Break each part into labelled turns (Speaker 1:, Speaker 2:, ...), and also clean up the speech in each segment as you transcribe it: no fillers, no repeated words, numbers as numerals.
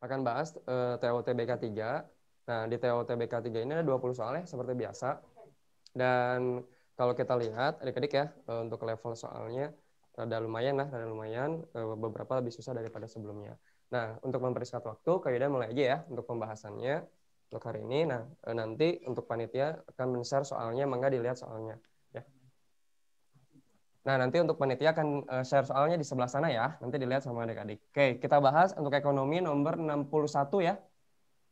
Speaker 1: akan bahas TOTBK 3. Nah, di TOTBK 3 ini ada 20 soal ya, seperti biasa. Dan kalau kita lihat adik-adik ya, untuk level soalnya rada lumayan lah, beberapa lebih susah daripada sebelumnya. Nah, untuk mempersingkat waktu, Kak Yuda mulai aja ya untuk pembahasannya untuk hari ini. Nah, nanti untuk panitia akan men-share soalnya, mangga dilihat soalnya. Ya. Nah, nanti untuk panitia akan share soalnya di sebelah sana ya, nanti dilihat sama adik-adik. Oke, kita bahas untuk ekonomi nomor 61 ya.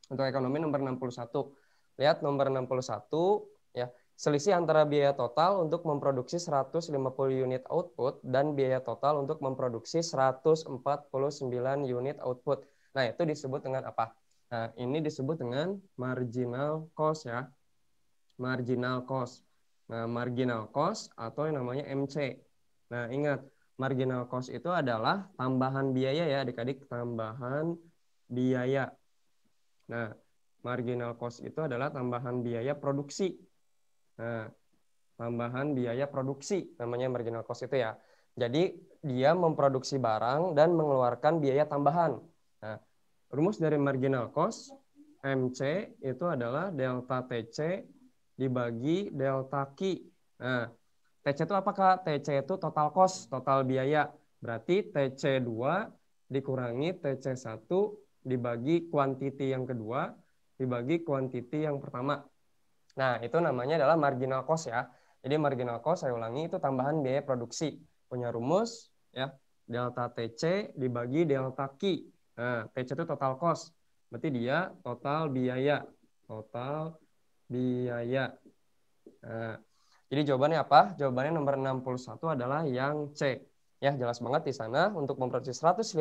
Speaker 1: Untuk ekonomi nomor 61. Lihat nomor 61 ya. Selisih antara biaya total untuk memproduksi 150 unit output dan biaya total untuk memproduksi 149 unit output. Nah, itu disebut dengan apa? Nah, ini disebut dengan marginal cost ya. Marginal cost. Nah, marginal cost atau yang namanya MC. Nah, ingat, marginal cost itu adalah tambahan biaya ya, adik-adik, tambahan biaya. Nah, marginal cost itu adalah tambahan biaya produksi. Nah, tambahan biaya produksi namanya marginal cost itu ya. Jadi dia memproduksi barang dan mengeluarkan biaya tambahan. Nah, rumus dari marginal cost MC itu adalah delta TC dibagi delta Q. Nah, TC itu apakah? TC itu total cost, total biaya. Berarti TC2 dikurangi TC1 dibagi kuantiti yang kedua dibagi kuantiti yang pertama. Nah, itu namanya adalah marginal cost ya. Jadi marginal cost, saya ulangi, itu tambahan biaya produksi. Punya rumus ya, delta TC dibagi delta Q. Nah, TC itu total cost. Berarti dia total biaya. Total biaya. Nah, jadi jawabannya apa? Jawabannya nomor 61 adalah yang C. Ya, jelas banget di sana untuk memproduksi 150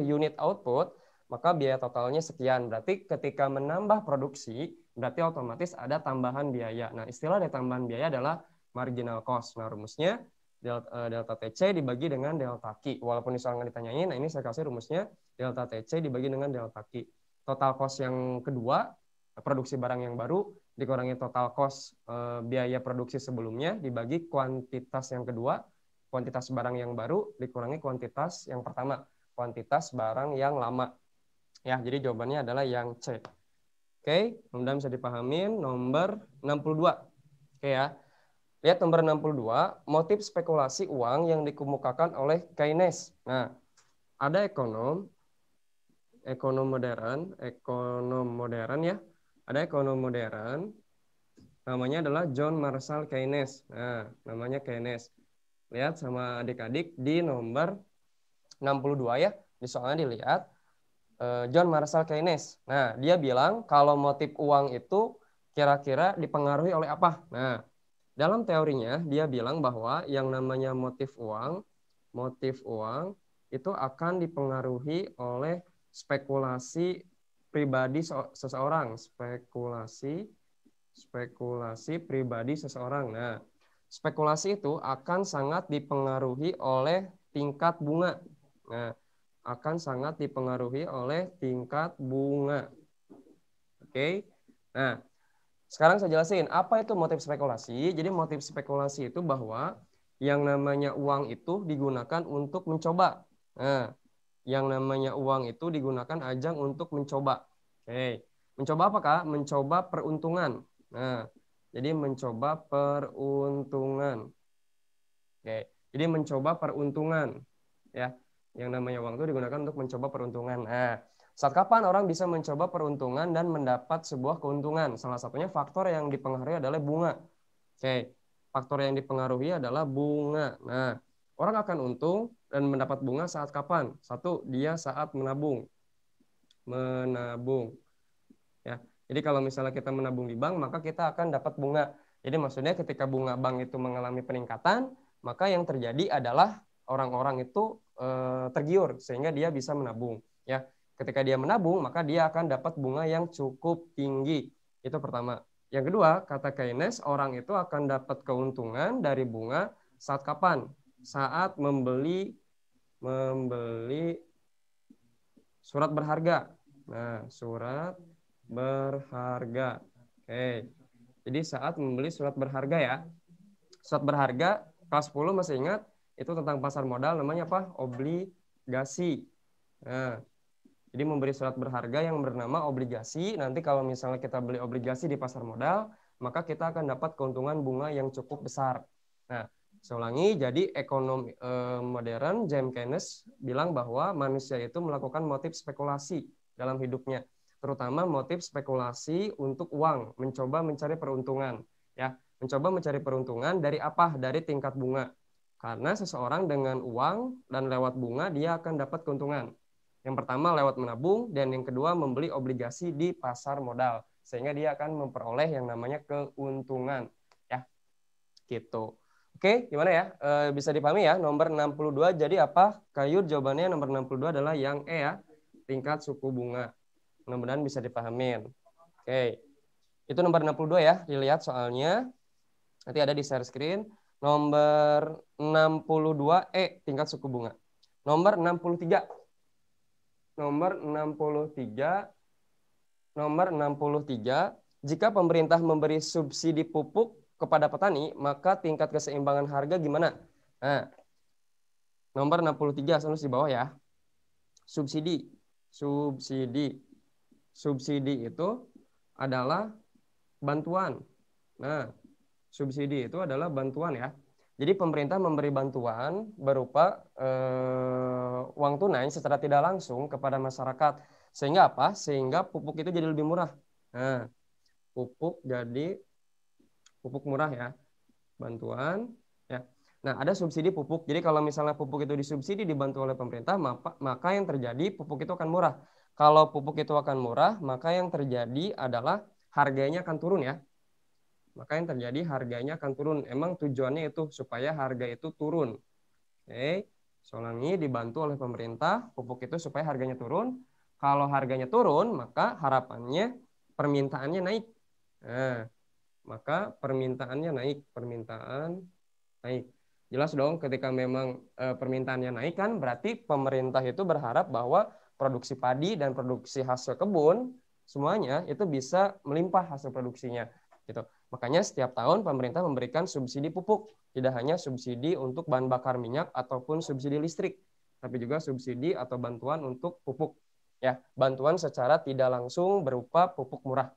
Speaker 1: unit output, maka biaya totalnya sekian. Berarti ketika menambah produksi, berarti otomatis ada tambahan biaya. Nah, istilah dari tambahan biaya adalah marginal cost. Nah, rumusnya delta TC dibagi dengan delta Q. Walaupun misalnya ditanyain, nah ini saya kasih rumusnya delta TC dibagi dengan delta Q. Total cost yang kedua, produksi barang yang baru, dikurangi total cost biaya produksi sebelumnya dibagi kuantitas yang kedua, kuantitas barang yang baru dikurangi kuantitas yang pertama, kuantitas barang yang lama. Ya, jadi jawabannya adalah yang C. Oke, mudah-mudahan bisa dipahamin. Nomor 62. Oke ya. Lihat nomor 62, motif spekulasi uang yang dikemukakan oleh Keynes. Nah, ada ekonom modern ya. Ada ekonom modern namanya adalah John Marshall Keynes. Nah, namanya Keynes. Lihat sama adik-adik di nomor 62 ya. Di soalnya dilihat John Marshall Keynes. Nah, dia bilang kalau motif uang itu kira-kira dipengaruhi oleh apa? Nah, dalam teorinya dia bilang bahwa yang namanya motif uang itu akan dipengaruhi oleh spekulasi pribadi seseorang, spekulasi pribadi seseorang. Nah, spekulasi itu akan sangat dipengaruhi oleh tingkat bunga. Nah, akan sangat dipengaruhi oleh tingkat bunga. Oke. Nah, sekarang saya jelasin apa itu motif spekulasi. Jadi motif spekulasi itu bahwa yang namanya uang itu digunakan untuk mencoba. Nah, yang namanya uang itu digunakan ajang untuk mencoba. Oke. Mencoba apa, Kak? Mencoba peruntungan. Nah, jadi mencoba peruntungan. Oke. Jadi mencoba peruntungan. Ya. Yang namanya uang itu digunakan untuk mencoba peruntungan. Nah, saat kapan orang bisa mencoba peruntungan dan mendapat sebuah keuntungan? Salah satunya faktor yang dipengaruhi adalah bunga. Oke. Faktor yang dipengaruhi adalah bunga. Nah, orang akan untung dan mendapat bunga saat kapan? Satu, dia saat menabung. Menabung. Ya. Jadi kalau misalnya kita menabung di bank, maka kita akan dapat bunga. Jadi maksudnya ketika bunga bank itu mengalami peningkatan, maka yang terjadi adalah orang-orang itu tergiur sehingga dia bisa menabung. Ya. Ketika dia menabung, maka dia akan dapat bunga yang cukup tinggi. Itu pertama. Yang kedua, kata Keynes, orang itu akan dapat keuntungan dari bunga saat kapan? Saat membeli surat berharga. Nah, surat berharga. Oke. Jadi saat membeli surat berharga ya. Surat berharga kelas 10 masih ingat itu tentang pasar modal namanya apa? Obligasi. Nah, Jadi memberi surat berharga yang bernama obligasi. Nanti kalau misalnya kita beli obligasi di pasar modal, maka kita akan dapat keuntungan bunga yang cukup besar. Nah, saya ulangi, jadi ekonom modern, James Keynes bilang bahwa manusia itu melakukan motif spekulasi dalam hidupnya, terutama motif spekulasi untuk uang, mencoba mencari peruntungan. Ya, mencoba mencari peruntungan dari apa? Dari tingkat bunga. Karena seseorang dengan uang dan lewat bunga, dia akan dapat keuntungan. Yang pertama lewat menabung, dan yang kedua membeli obligasi di pasar modal. Sehingga dia akan memperoleh yang namanya keuntungan. Ya, gitu. Oke, gimana ya? Bisa dipahami ya? Nomor 62, jadi apa? Kayud jawabannya nomor 62 adalah yang E ya. Tingkat suku bunga. Mudah-mudahan bisa dipahamin. Oke, itu nomor 62 ya. Dilihat soalnya. Nanti ada di share screen. Nomor 62, E, tingkat suku bunga. Nomor 63. Nomor 63, jika pemerintah memberi subsidi pupuk kepada petani, maka tingkat keseimbangan harga gimana? Nah, nomor 63, terus di bawah ya. Subsidi itu adalah bantuan. Nah, subsidi itu adalah bantuan ya. Jadi pemerintah memberi bantuan berupa uang tunai secara tidak langsung kepada masyarakat. Sehingga apa? Sehingga pupuk itu jadi lebih murah. Nah, pupuk murah ya. Bantuan ya. Nah, ada subsidi pupuk. Jadi kalau misalnya pupuk itu disubsidi dibantu oleh pemerintah, maka yang terjadi pupuk itu akan murah. Kalau pupuk itu akan murah, maka yang terjadi adalah harganya akan turun ya. Maka yang terjadi harganya akan turun. Emang tujuannya itu supaya harga itu turun. Oke, soalnya dibantu oleh pemerintah, pupuk itu supaya harganya turun. Kalau harganya turun, maka harapannya permintaannya naik. Nah, maka permintaan naik. Jelas dong ketika memang permintaannya naik kan berarti pemerintah itu berharap bahwa produksi padi dan produksi hasil kebun semuanya itu bisa melimpah hasil produksinya gitu. Makanya setiap tahun pemerintah memberikan subsidi pupuk, tidak hanya subsidi untuk bahan bakar minyak ataupun subsidi listrik, tapi juga subsidi atau bantuan untuk pupuk. Ya, bantuan secara tidak langsung berupa pupuk murah.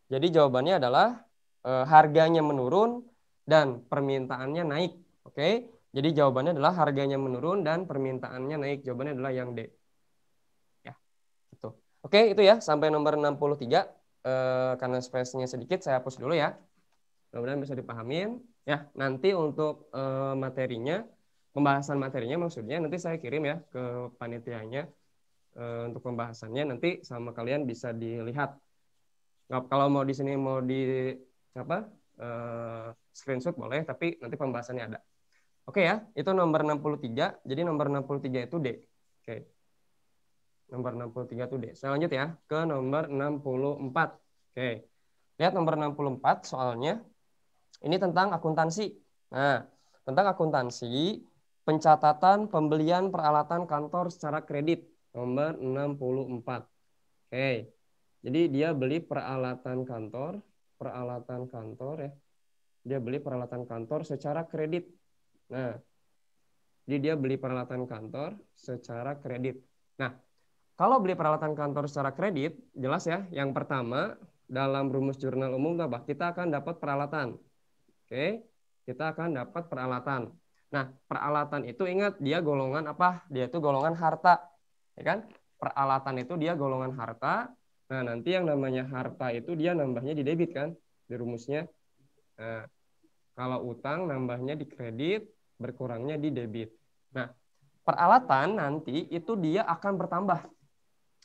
Speaker 1: Jadi jawabannya adalah harganya menurun dan permintaannya naik. Oke, jadi jawabannya adalah harganya menurun dan permintaannya naik. Jawabannya adalah yang D. Ya, gitu. Oke, itu ya sampai nomor 63. Karena space-nya sedikit, saya hapus dulu ya. Mudah-mudahan bisa dipahamin. Ya, nanti untuk materinya, pembahasan materinya maksudnya nanti saya kirim ya ke panitianya untuk pembahasannya. Nanti sama kalian bisa dilihat. Kalau mau di sini mau di apa screenshot boleh, tapi nanti pembahasannya ada. Oke ya, itu nomor 63. Jadi nomor 63 itu D. Oke. Nomor 63 itu D. Saya lanjut ya ke nomor 64. Oke. Lihat nomor 64 soalnya. Ini tentang akuntansi. Nah, tentang akuntansi, pencatatan pembelian peralatan kantor secara kredit. Nomor 64. Oke. Jadi dia beli peralatan kantor ya. Dia beli peralatan kantor secara kredit. Nah, jadi dia beli peralatan kantor secara kredit. Nah, kalau beli peralatan kantor secara kredit, jelas ya, yang pertama dalam rumus jurnal umum apa? Kita akan dapat peralatan. Oke, kita akan dapat peralatan. Nah, peralatan itu ingat dia golongan apa? Dia itu golongan harta. Ya kan? Peralatan itu dia golongan harta. Nah, nanti yang namanya harta itu dia nambahnya di debit kan? Di rumusnya. Nah, kalau utang nambahnya di kredit, berkurangnya di debit. Nah, peralatan nanti itu dia akan bertambah.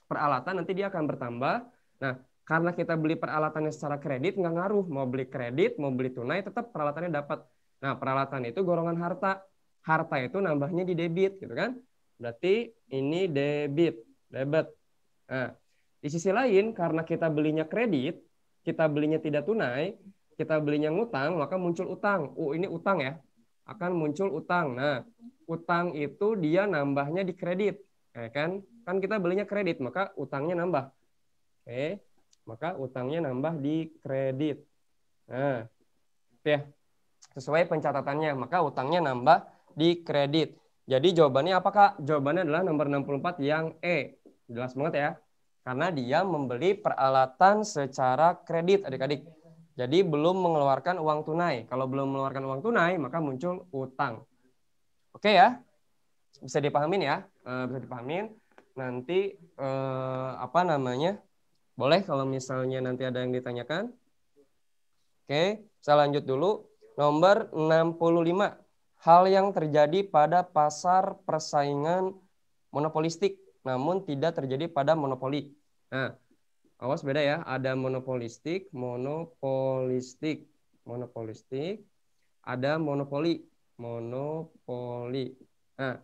Speaker 1: Peralatan nanti dia akan bertambah. Nah, karena kita beli peralatannya secara kredit, nggak ngaruh. Mau beli kredit, mau beli tunai, tetap peralatannya dapat. Nah, peralatan itu golongan harta. Harta itu nambahnya di debit, gitu kan? Berarti ini debit. Nah, di sisi lain, karena kita belinya kredit, kita belinya tidak tunai, kita belinya ngutang, maka muncul utang. Ini utang ya. Akan muncul utang. Nah, utang itu dia nambahnya di kredit. Kan kita belinya kredit, maka utangnya nambah. Oke, maka utangnya nambah di kredit. Nah, ya, sesuai pencatatannya, maka utangnya nambah di kredit. Jadi jawabannya apa, Kak? Jawabannya adalah nomor 64 yang E. Jelas banget ya. Karena dia membeli peralatan secara kredit adik-adik. Jadi belum mengeluarkan uang tunai. Kalau belum mengeluarkan uang tunai, maka muncul utang. Oke ya, bisa dipahamin ya, bisa dipahamin. Nanti apa namanya? Boleh kalau misalnya nanti ada yang ditanyakan. Oke, saya lanjut dulu. Nomor 65. Hal yang terjadi pada pasar persaingan monopolistik, namun tidak terjadi pada monopoli. Nah, awas beda ya. Ada monopolistik, ada monopoli. Nah,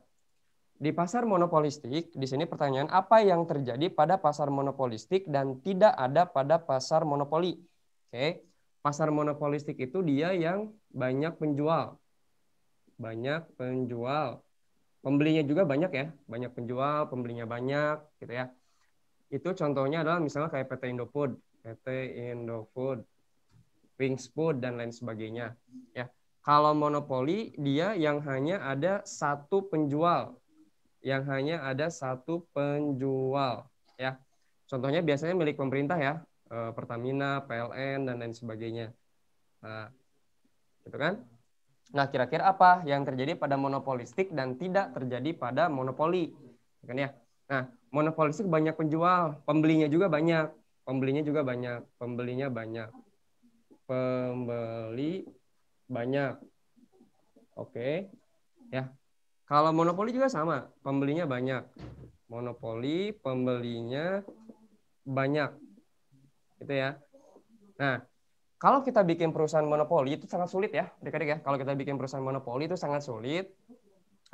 Speaker 1: di pasar monopolistik, di sini pertanyaan, apa yang terjadi pada pasar monopolistik dan tidak ada pada pasar monopoli? Oke, pasar monopolistik itu dia yang banyak penjual. Pembelinya juga banyak ya, banyak penjual, pembelinya banyak gitu ya. Itu contohnya adalah misalnya kayak PT Indofood, Wings Food dan lain sebagainya ya. Kalau monopoli dia yang hanya ada satu penjual, ya. Contohnya biasanya milik pemerintah ya, Pertamina, PLN dan lain sebagainya. Nah, gitu kan? Nah, kira-kira apa yang terjadi pada monopolistik dan tidak terjadi pada monopoli? Kan ya? Nah, monopolistik banyak penjual, pembelinya banyak. Pembeli banyak. Oke. Ya. Kalau monopoli juga sama, pembelinya banyak. Monopoli, pembelinya banyak. Gitu ya. Nah, kalau kita bikin perusahaan monopoli itu sangat sulit ya, adik-adik ya. Kalau kita bikin perusahaan monopoli itu sangat sulit,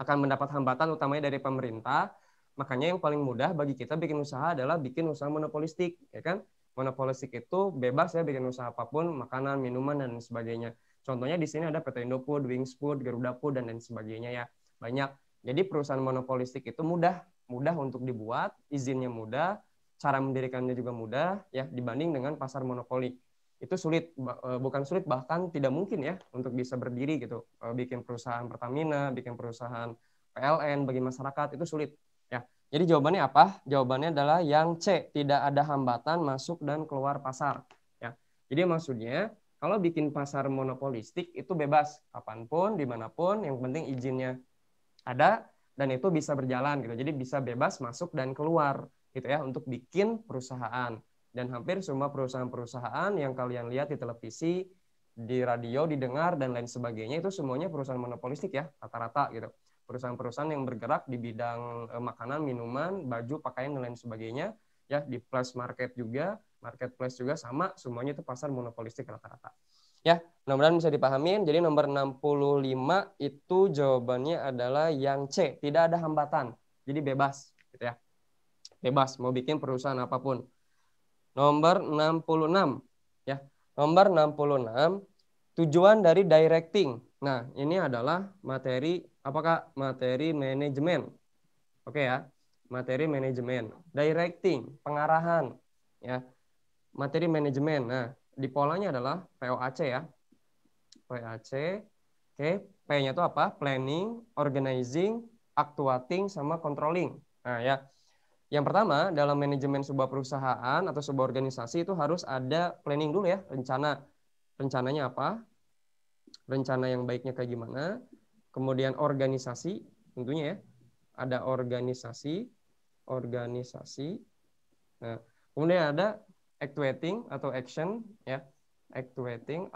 Speaker 1: akan mendapat hambatan utamanya dari pemerintah. Makanya yang paling mudah bagi kita bikin usaha adalah bikin usaha monopolistik, ya kan? Monopolistik itu bebas ya bikin usaha apapun, makanan, minuman dan sebagainya. Contohnya di sini ada PT Indofood, Wings Food, Garuda Food dan lain sebagainya ya. Banyak. Jadi perusahaan monopolistik itu mudah untuk dibuat, izinnya mudah, cara mendirikannya juga mudah ya dibanding dengan pasar monopoli. Itu sulit, bukan sulit, bahkan tidak mungkin ya untuk bisa berdiri gitu. Bikin perusahaan Pertamina, bikin perusahaan PLN bagi masyarakat itu sulit ya. Jadi jawabannya apa? Jawabannya adalah yang C, tidak ada hambatan masuk dan keluar pasar ya. Jadi maksudnya kalau bikin pasar monopolistik itu bebas kapanpun, dimanapun, yang penting izinnya ada dan itu bisa berjalan gitu. Jadi bisa bebas masuk dan keluar gitu ya untuk bikin perusahaan. Dan hampir semua perusahaan-perusahaan yang kalian lihat di televisi, di radio, didengar, dan lain sebagainya, itu semuanya perusahaan monopolistik ya, rata-rata gitu. Perusahaan-perusahaan yang bergerak di bidang makanan, minuman, baju, pakaian, dan lain sebagainya, ya di plus market juga, marketplace juga sama, semuanya itu pasar monopolistik rata-rata. Ya, mudah-mudahan bisa dipahamin. Jadi nomor 65 itu jawabannya adalah yang C, tidak ada hambatan. Jadi bebas gitu ya. Bebas mau bikin perusahaan apapun. Nomor 66 ya. Nomor 66 tujuan dari directing. Nah, ini adalah materi apakah materi manajemen. Oke ya. Materi manajemen, directing, pengarahan ya. Materi manajemen. Nah, di polanya adalah POAC ya. POAC. Oke, P-nya itu apa? Planning, organizing, actuating sama controlling. Nah, ya. Yang pertama, dalam manajemen sebuah perusahaan atau sebuah organisasi itu harus ada planning dulu ya, rencana. Rencananya apa? Rencana yang baiknya kayak gimana? Kemudian organisasi, tentunya ya. Ada organisasi. Nah, kemudian ada actuating atau action ya. Actuating.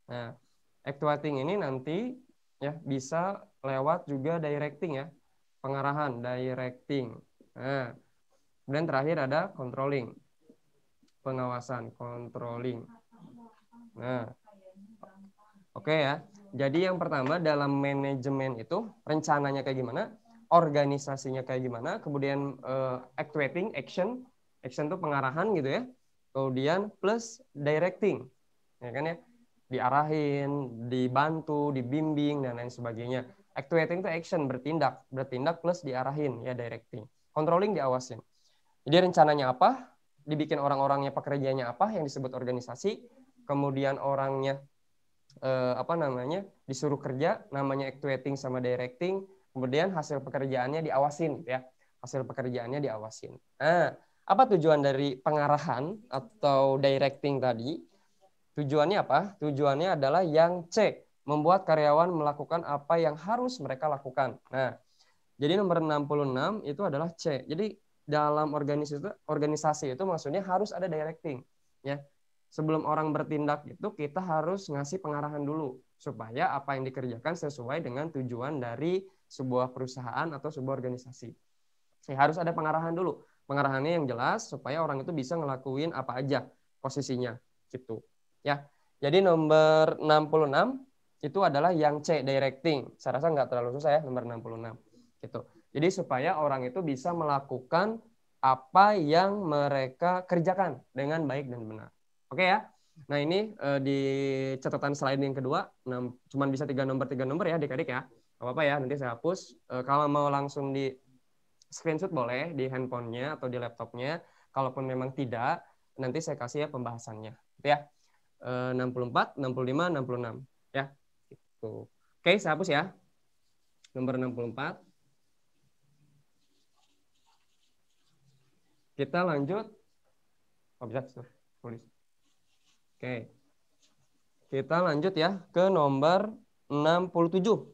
Speaker 1: Nah, actuating ini nanti ya bisa lewat juga directing ya. Pengarahan, directing. Nah, kemudian terakhir ada controlling, pengawasan, controlling. Nah, oke ya. Jadi yang pertama dalam manajemen itu rencananya kayak gimana, organisasinya kayak gimana, kemudian actuating, action itu pengarahan gitu ya. Kemudian plus directing, ya kan ya, diarahin, dibantu, dibimbing dan lain sebagainya. Actuating itu action, bertindak plus diarahin ya, directing. Controlling, diawasin. Jadi rencananya apa, dibikin orang-orangnya, pekerjaannya apa yang disebut organisasi, kemudian orangnya disuruh kerja, namanya actuating sama directing, kemudian hasil pekerjaannya diawasin ya. hasil pekerjaannya diawasin. Nah, apa tujuan dari pengarahan atau directing tadi? Tujuannya apa? Tujuannya adalah yang C, membuat karyawan melakukan apa yang harus mereka lakukan. Nah, jadi nomor 66 itu adalah C. Jadi dalam organisasi itu maksudnya harus ada directing, ya. Sebelum orang bertindak itu kita harus ngasih pengarahan dulu supaya apa yang dikerjakan sesuai dengan tujuan dari sebuah perusahaan atau sebuah organisasi. Ya, harus ada pengarahan dulu. Pengarahannya yang jelas supaya orang itu bisa ngelakuin apa aja posisinya gitu. Ya. Jadi nomor 66 itu adalah yang C, directing. Saya rasa nggak terlalu susah ya nomor 66 gitu. Jadi supaya orang itu bisa melakukan apa yang mereka kerjakan dengan baik dan benar. Oke ya. Nah ini di catatan slide yang kedua, cuman bisa 3 nomor ya adik-adik ya. Gak apa-apa ya, nanti saya hapus. Kalau mau langsung di screenshot boleh di handphonenya atau di laptopnya. Kalaupun memang tidak, nanti saya kasih ya pembahasannya. Gitu ya. 64, 65, 66 ya. Gitu. Oke, saya hapus ya. Nomor 64. Kita lanjut. Oh, bisa tulis. Oke. Kita lanjut ya ke nomor 67.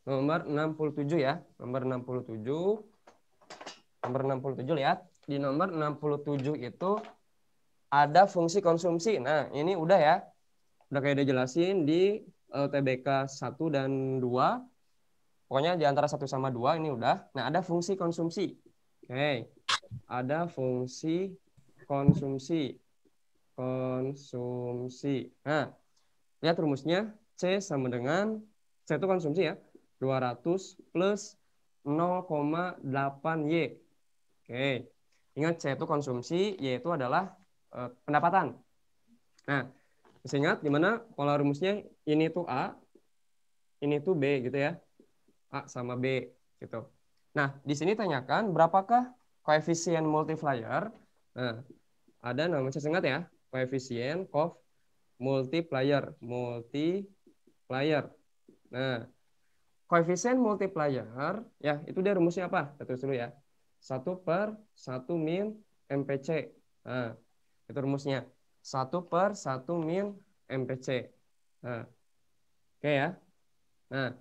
Speaker 1: Nomor 67 ya. Nomor 67. Nomor 67 lihat. Di nomor 67 itu ada fungsi konsumsi. Nah, ini udah ya. Udah kayak dijelasin di TBK 1 dan 2. Pokoknya di antara 1 sama 2 ini udah. Nah, ada fungsi konsumsi. Oke. Ada fungsi konsumsi. Konsumsi. Nah, lihat rumusnya. C sama dengan, C itu konsumsi ya. 200 plus 0,8Y. Oke. Ingat C itu konsumsi, Y itu adalah pendapatan. Nah, masih ingat gimana pola rumusnya? Ini tuh A, ini tuh B gitu ya. A sama B gitu. Nah, di sini tanyakan berapakah koefisien multiplier. Nah, ada namanya saya ingat ya, koefisien multiplier. Nah, koefisien multiplier ya, itu dia rumusnya apa? Kita tulis dulu ya. 1/1 min MPC. Nah, itu rumusnya. 1/1 min MPC. Nah, oke ya. Nah,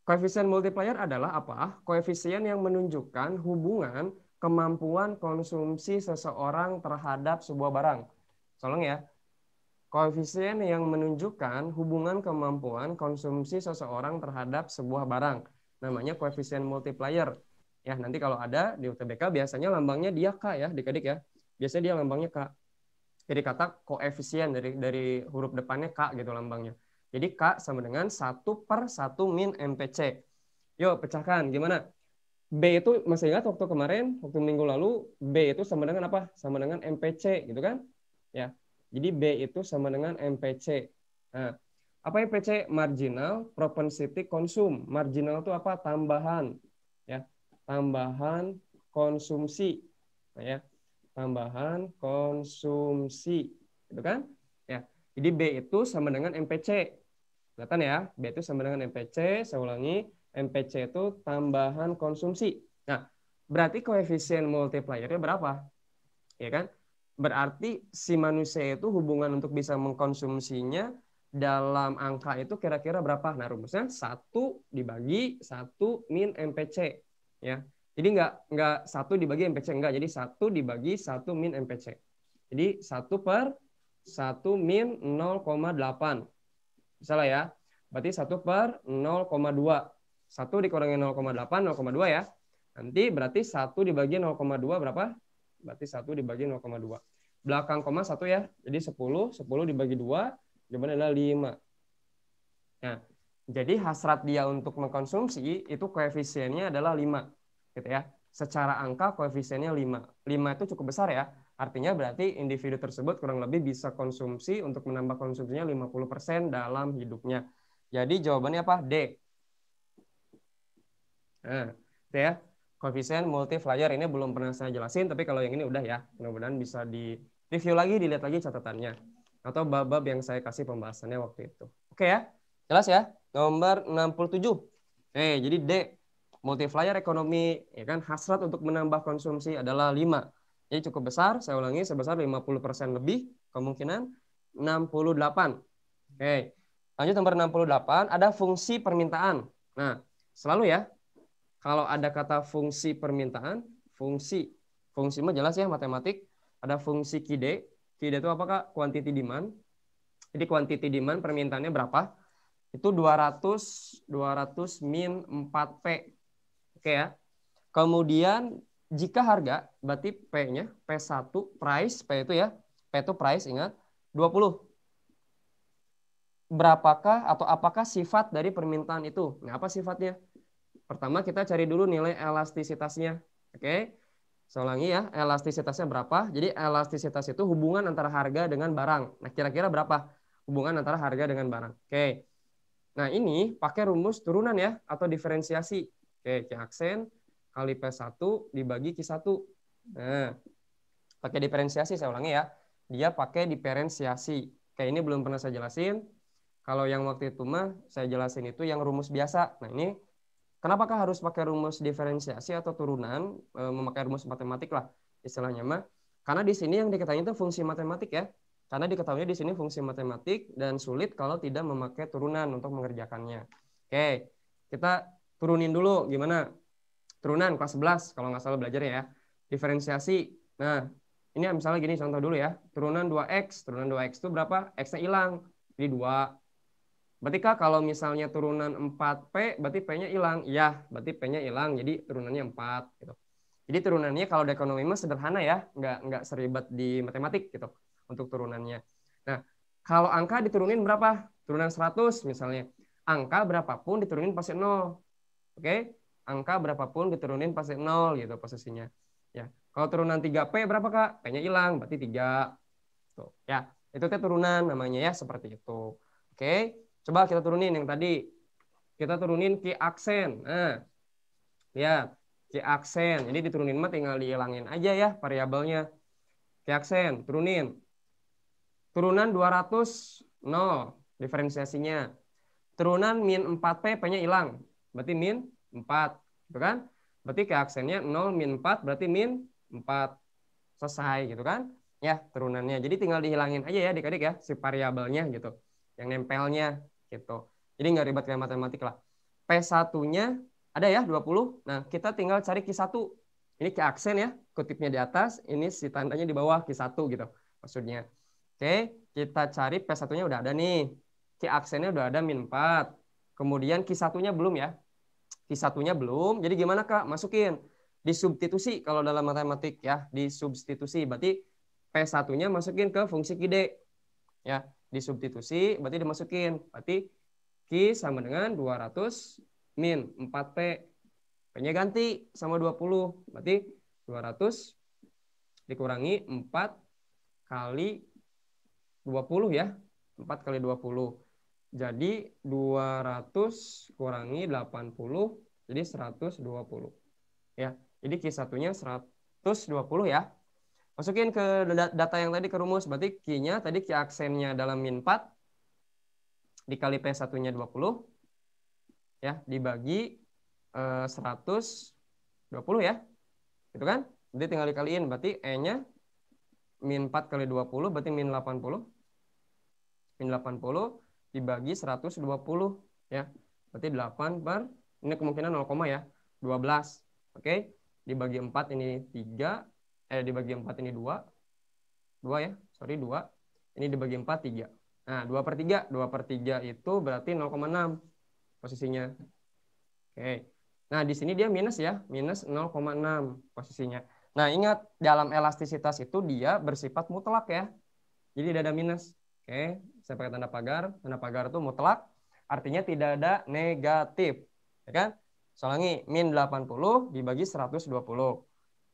Speaker 1: koefisien multiplier adalah apa? Koefisien yang menunjukkan hubungan kemampuan konsumsi seseorang terhadap sebuah barang. Tolong ya. Koefisien yang menunjukkan hubungan kemampuan konsumsi seseorang terhadap sebuah barang. Namanya koefisien multiplier. Ya, nanti kalau ada di UTBK biasanya lambangnya dia K ya, adik-adik ya. Biasanya dia lambangnya K. Jadi kata koefisien dari huruf depannya K gitu lambangnya. Jadi K sama dengan 1/1 min MPC. Yuk pecahkan gimana? B itu masih ingat waktu kemarin, waktu minggu lalu, B itu sama dengan apa? Sama dengan MPC gitu kan? Ya. Jadi B itu sama dengan MPC. Nah, apa MPC? Marginal propensity consume. Marginal itu apa? Tambahan. Ya. Tambahan konsumsi. Nah, ya. Tambahan konsumsi. Gitu kan? Ya. Jadi B itu sama dengan MPC. Kelihatan ya? B itu sama dengan MPC. Saya ulangi. MPC itu tambahan konsumsi. Nah, berarti koefisien multipliernya berapa? Ya kan? Berarti si manusia itu hubungan untuk bisa mengkonsumsinya dalam angka itu kira-kira berapa? Nah, rumusnya 1 dibagi 1 min MPC. Ya. Jadi nggak 1 dibagi MPC, enggak. Jadi 1 dibagi 1 min MPC. Jadi 1/1 min 0,8. Bisa lah ya. Berarti 1/0,2. 1 dikurangi 0,8, 0,2 ya. Nanti berarti 1 dibagi 0,2 berapa? Berarti 1 dibagi 0,2. Belakang koma 1 ya. Jadi 10. 10 dibagi 2. Jawabannya adalah 5. Nah, jadi hasrat dia untuk mengkonsumsi itu koefisiennya adalah 5. Gitu ya. Secara angka koefisiennya 5. 5 itu cukup besar ya. Artinya berarti individu tersebut kurang lebih bisa konsumsi untuk menambah konsumsinya 50% dalam hidupnya. Jadi jawabannya apa? D. Nah, itu ya. Koefisien multiplier ini belum pernah saya jelasin, tapi kalau yang ini udah ya. Mudah-mudahan bisa di review lagi, dilihat lagi catatannya. Atau bab-bab yang saya kasih pembahasannya waktu itu. Oke ya? Jelas ya? Nomor 67. Jadi D. multiplier ekonomi, ya kan, hasrat untuk menambah konsumsi adalah 5. Jadi cukup besar, saya ulangi, sebesar 50% lebih, kemungkinan 68. Oke, lanjut nomor 68, ada fungsi permintaan. Nah, selalu ya, kalau ada kata fungsi permintaan, fungsi mah jelas ya, matematik, ada fungsi KID. KID itu apakah? Quantity demand. Jadi quantity demand permintaannya berapa? Itu 200 min 4P. Oke ya. Kemudian jika harga, berarti P-nya, P1, price, P itu ya, P itu price, ingat, 20. Berapakah atau apakah sifat dari permintaan itu? Nah, apa sifatnya? Pertama kita cari dulu nilai elastisitasnya. Oke, saya ulangi ya, elastisitasnya berapa? Jadi elastisitas itu hubungan antara harga dengan barang. Nah, kira-kira berapa hubungan antara harga dengan barang? Oke, nah ini pakai rumus turunan ya, atau diferensiasi. Oke, Q aksen kali P1 dibagi Q1. Nah, pakai diferensiasi, saya ulangi ya. Dia pakai diferensiasi. Oke, ini belum pernah saya jelasin. Kalau yang waktu itu mah saya jelasin itu yang rumus biasa. Nah, ini kenapakah harus pakai rumus diferensiasi atau turunan, memakai rumus matematik lah istilahnya mah? Karena di sini yang diketahui itu fungsi matematik ya. Karena diketahui di sini fungsi matematik dan sulit kalau tidak memakai turunan untuk mengerjakannya. Oke, kita turunin dulu gimana? Turunan kelas 11 kalau nggak salah belajar ya. Diferensiasi. Nah, ini misalnya gini contoh dulu ya. Turunan 2x. Turunan 2x itu berapa? X-nya hilang. Jadi 2. Berarti Kak kalau misalnya turunan 4P, berarti P-nya hilang. Iya, berarti P-nya hilang, jadi turunannya 4. Gitu. Jadi turunannya kalau di ekonomi mah sederhana ya, nggak seribet di matematik gitu untuk turunannya. Nah, kalau angka diturunin berapa? Turunan 100 misalnya. Angka berapapun diturunin pasti 0. Oke? Angka berapapun diturunin pasti 0 gitu posisinya. Ya. Kalau turunan 3P berapa Kak? P-nya hilang, berarti 3. Tuh, ya. Itu turunan namanya ya, seperti itu. Oke? Coba kita turunin yang tadi. Kita turunin Q aksen. Nah, lihat. Q aksen. Ini diturunin mah tinggal dihilangin aja ya variabelnya. Q aksen, turunin. Turunan 200, 0. Diferensiasinya. Turunan min 4P, P-nya hilang. Berarti min 4. Gitu kan? Berarti Q aksennya 0 min 4, berarti min 4. Selesai gitu kan? Ya, turunannya. Jadi tinggal dihilangin aja ya adik-adik ya, si variabelnya gitu. Yang nempelnya. Gitu. Jadi nggak ribet kayak matematik lah. P1-nya ada ya 20. Nah, kita tinggal cari Q1. Ini Q aksen ya, kutipnya di atas, ini si tandanya di bawah Q1 gitu maksudnya. Oke, kita cari P1-nya udah ada nih. Q aksennya udah ada min 4. Kemudian Q1-nya belum ya. Q1-nya belum. Jadi gimana Kak? Masukin. Disubstitusi kalau dalam matematik ya, disubstitusi. Berarti P1-nya masukin ke fungsi QD. Ya, disubstitusi berarti dimasukin. Berarti Q sama dengan 200 min 4P. P-nya ganti sama 20. Berarti 200 dikurangi 4 kali 20 ya. 4 kali 20. Jadi 200 kurangi 80 jadi 120. Ya. Jadi Q1-nya 120 ya. Masukin ke data yang tadi ke rumus. Berarti Q-nya tadi Q aksennya dalam min 4 dikali P1-nya 20 ya, dibagi 120 ya. Gitu kan? Jadi tinggal dikaliin. Berarti E-nya min 4 kali 20 berarti min 80. Min 80 dibagi 120 ya. Berarti 8 per ini kemungkinan 0, ya. 12. Oke. Dibagi 4 ini 3. Dibagi 4 ini 2. 2 ya. Sorry 2. Ini dibagi 4 3. Nah, 2 per 3. 2 per 3 itu berarti 0,6 posisinya. Oke. Nah, di sini dia minus ya. Minus 0,6 posisinya. Nah, ingat dalam elastisitas itu dia bersifat mutlak ya. Jadi tidak ada minus. Oke. Saya pakai tanda pagar. Tanda pagar itu mutlak. Artinya tidak ada negatif. Ya kan? Soalnya min 80 dibagi 120.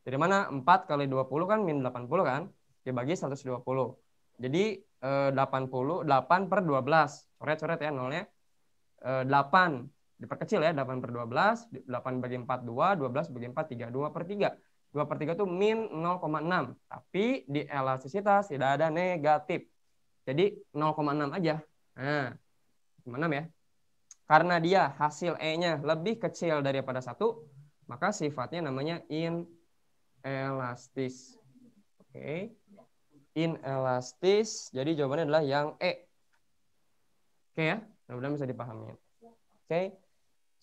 Speaker 1: Jadi mana 4 kali 20 kan min 80 kan? Dibagi 120. Jadi 80, 8 per 12. Coret-coret ya nolnya. 8. Diperkecil ya. 8 per 12. 8 bagi 4, 2. 12 bagi 4, 3. 2 per 3. 2 per 3 itu min 0,6. Tapi di elastisitas tidak ada negatif. Jadi 0,6 aja. Nah, 0,6 ya. Karena dia hasil E-nya lebih kecil daripada 1, maka sifatnya namanya inelastis. Oke. Inelastis. Jadi jawabannya adalah yang E. Oke ya, mudah-mudahan bisa dipahami. Oke,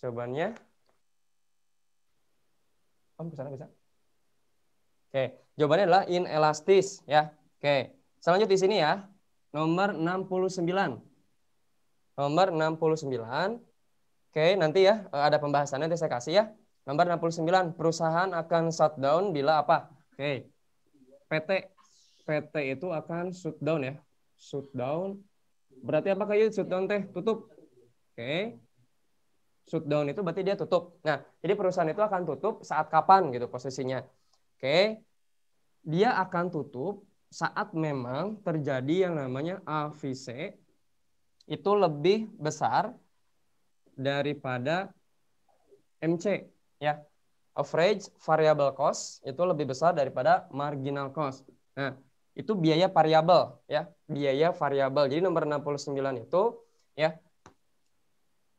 Speaker 1: jawabannya. Bisa. Oke, jawabannya adalah inelastis ya. Oke, selanjutnya di sini ya. Nomor 69. Nomor 69. Oke, nanti ya ada pembahasannya nanti saya kasih ya. Nomor 69, perusahaan akan shutdown bila apa? Oke. PT itu akan shutdown ya. Shutdown. Berarti apa kayak shutdown teh? Tutup. Oke. Shutdown itu berarti dia tutup. Nah, jadi perusahaan itu akan tutup saat kapan gitu posisinya. Oke. Dia akan tutup saat memang terjadi yang namanya AVC itu lebih besar daripada MC ya. Average variable cost itu lebih besar daripada marginal cost. Nah, itu biaya variabel ya, biaya variabel. Jadi nomor 69 itu ya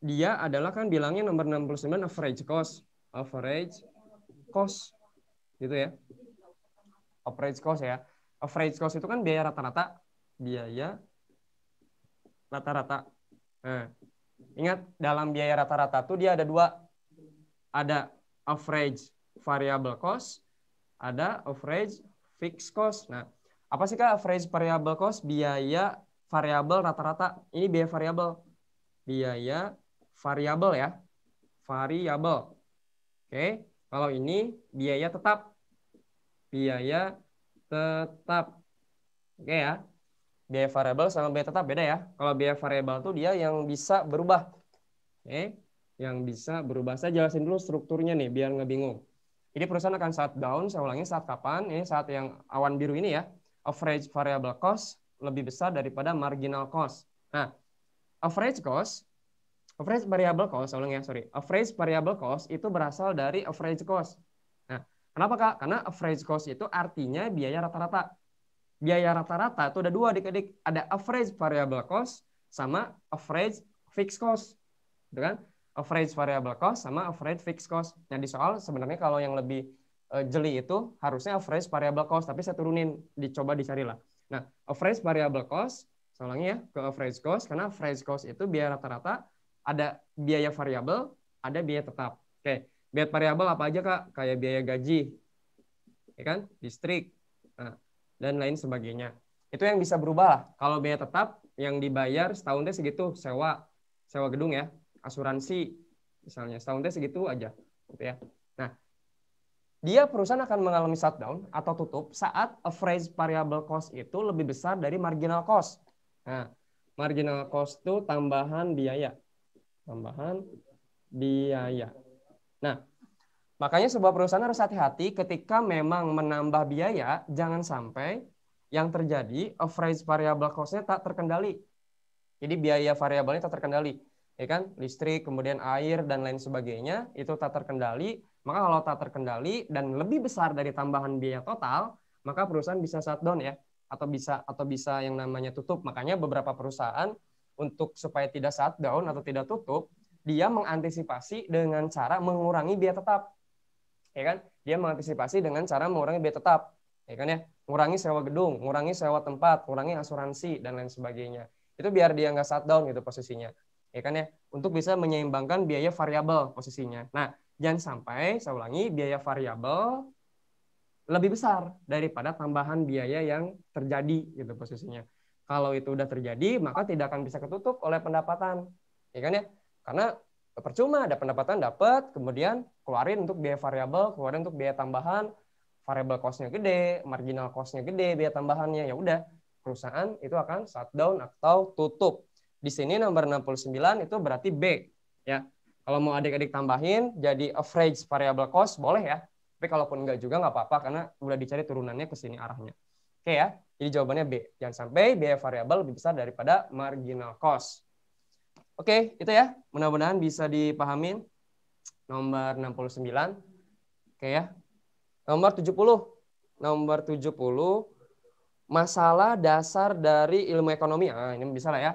Speaker 1: dia adalah kan bilangnya nomor 69 average cost. Average cost gitu ya. Average cost ya. Average cost itu kan biaya rata-rata. Biaya rata-rata. Nah, ingat dalam biaya rata-rata tuh dia ada dua. Ada average variable cost, ada average fixed cost. Nah, apa sih Kak average variable cost? Biaya variabel rata-rata. Ini biaya variabel. Biaya variabel ya. Variabel. Oke, kalau ini biaya tetap. Biaya tetap. Oke ya. Biaya variabel sama biaya tetap beda ya. Kalau biaya variabel tuh dia yang bisa berubah. Oke, yang bisa berubah. Saya jelasin dulu strukturnya nih biar nggak bingung. Jadi perusahaan akan shutdown, saya ulangi saat kapan? Ini saat yang awan biru ini ya. Average variable cost lebih besar daripada marginal cost. Nah, average variable cost, saya ulangi ya, sorry. Average variable cost itu berasal dari average cost. Nah, kenapa Kak? Karena average cost itu artinya biaya rata-rata. Biaya rata-rata itu ada dua adik-adik. Ada average variable cost sama average fixed cost. Gitu kan? Average variable cost sama average fixed cost. Nah, di soal sebenarnya kalau yang lebih jeli itu harusnya average variable cost, tapi saya turunin, dicoba dicarilah. Nah, average variable cost, saya ulangi ya, ke average cost, karena average cost itu biaya rata-rata, ada biaya variabel, ada biaya tetap. Oke, biaya variabel apa aja Kak? Kayak biaya gaji, ya kan? Listrik, nah, dan lain sebagainya. Itu yang bisa berubah lah. Kalau biaya tetap yang dibayar setahun teh segitu, sewa gedung ya, asuransi misalnya setahun teh segitu aja gitu ya. Nah, dia perusahaan akan mengalami shutdown atau tutup saat average variable cost itu lebih besar dari marginal cost. Nah, marginal cost itu tambahan biaya. Tambahan biaya. Nah, makanya sebuah perusahaan harus hati-hati ketika memang menambah biaya, jangan sampai yang terjadi average variable cost-nya tak terkendali. Jadi biaya variabelnya tak terkendali. Ya kan? Listrik, kemudian air, dan lain sebagainya, itu tak terkendali. Maka kalau tak terkendali dan lebih besar dari tambahan biaya total, maka perusahaan bisa shutdown ya. Atau bisa yang namanya tutup. Makanya beberapa perusahaan untuk supaya tidak shutdown atau tidak tutup, dia mengantisipasi dengan cara mengurangi biaya tetap. Ya kan? Dia mengantisipasi dengan cara mengurangi biaya tetap. Ya kan ya? Mengurangi sewa gedung, mengurangi sewa tempat, mengurangi asuransi, dan lain sebagainya. Itu biar dia nggak shutdown gitu posisinya. Ya kan ya? Untuk bisa menyeimbangkan biaya variabel posisinya. Nah, jangan sampai, saya ulangi, biaya variabel lebih besar daripada tambahan biaya yang terjadi gitu posisinya. Kalau itu udah terjadi, maka tidak akan bisa ketutup oleh pendapatan. Ya kan ya? Karena percuma ada pendapatan dapat, kemudian keluarin untuk biaya variabel, keluarin untuk biaya tambahan, variable cost-nya gede, marginal cost-nya gede, biaya tambahannya, ya udah perusahaan itu akan shutdown atau tutup. Di sini nomor 69 itu berarti B ya. Kalau mau adik-adik tambahin jadi average variable cost boleh ya. Tapi kalaupun enggak juga nggak apa-apa karena udah dicari turunannya ke sini arahnya. Oke ya. Jadi jawabannya B. Jangan sampai biaya variabel lebih besar daripada marginal cost. Oke, itu ya. Mudah-mudahan bisa dipahamin. Nomor 69. Oke ya. Nomor 70. Nomor 70. Masalah dasar dari ilmu ekonomi. Nah, ini bisa lah ya.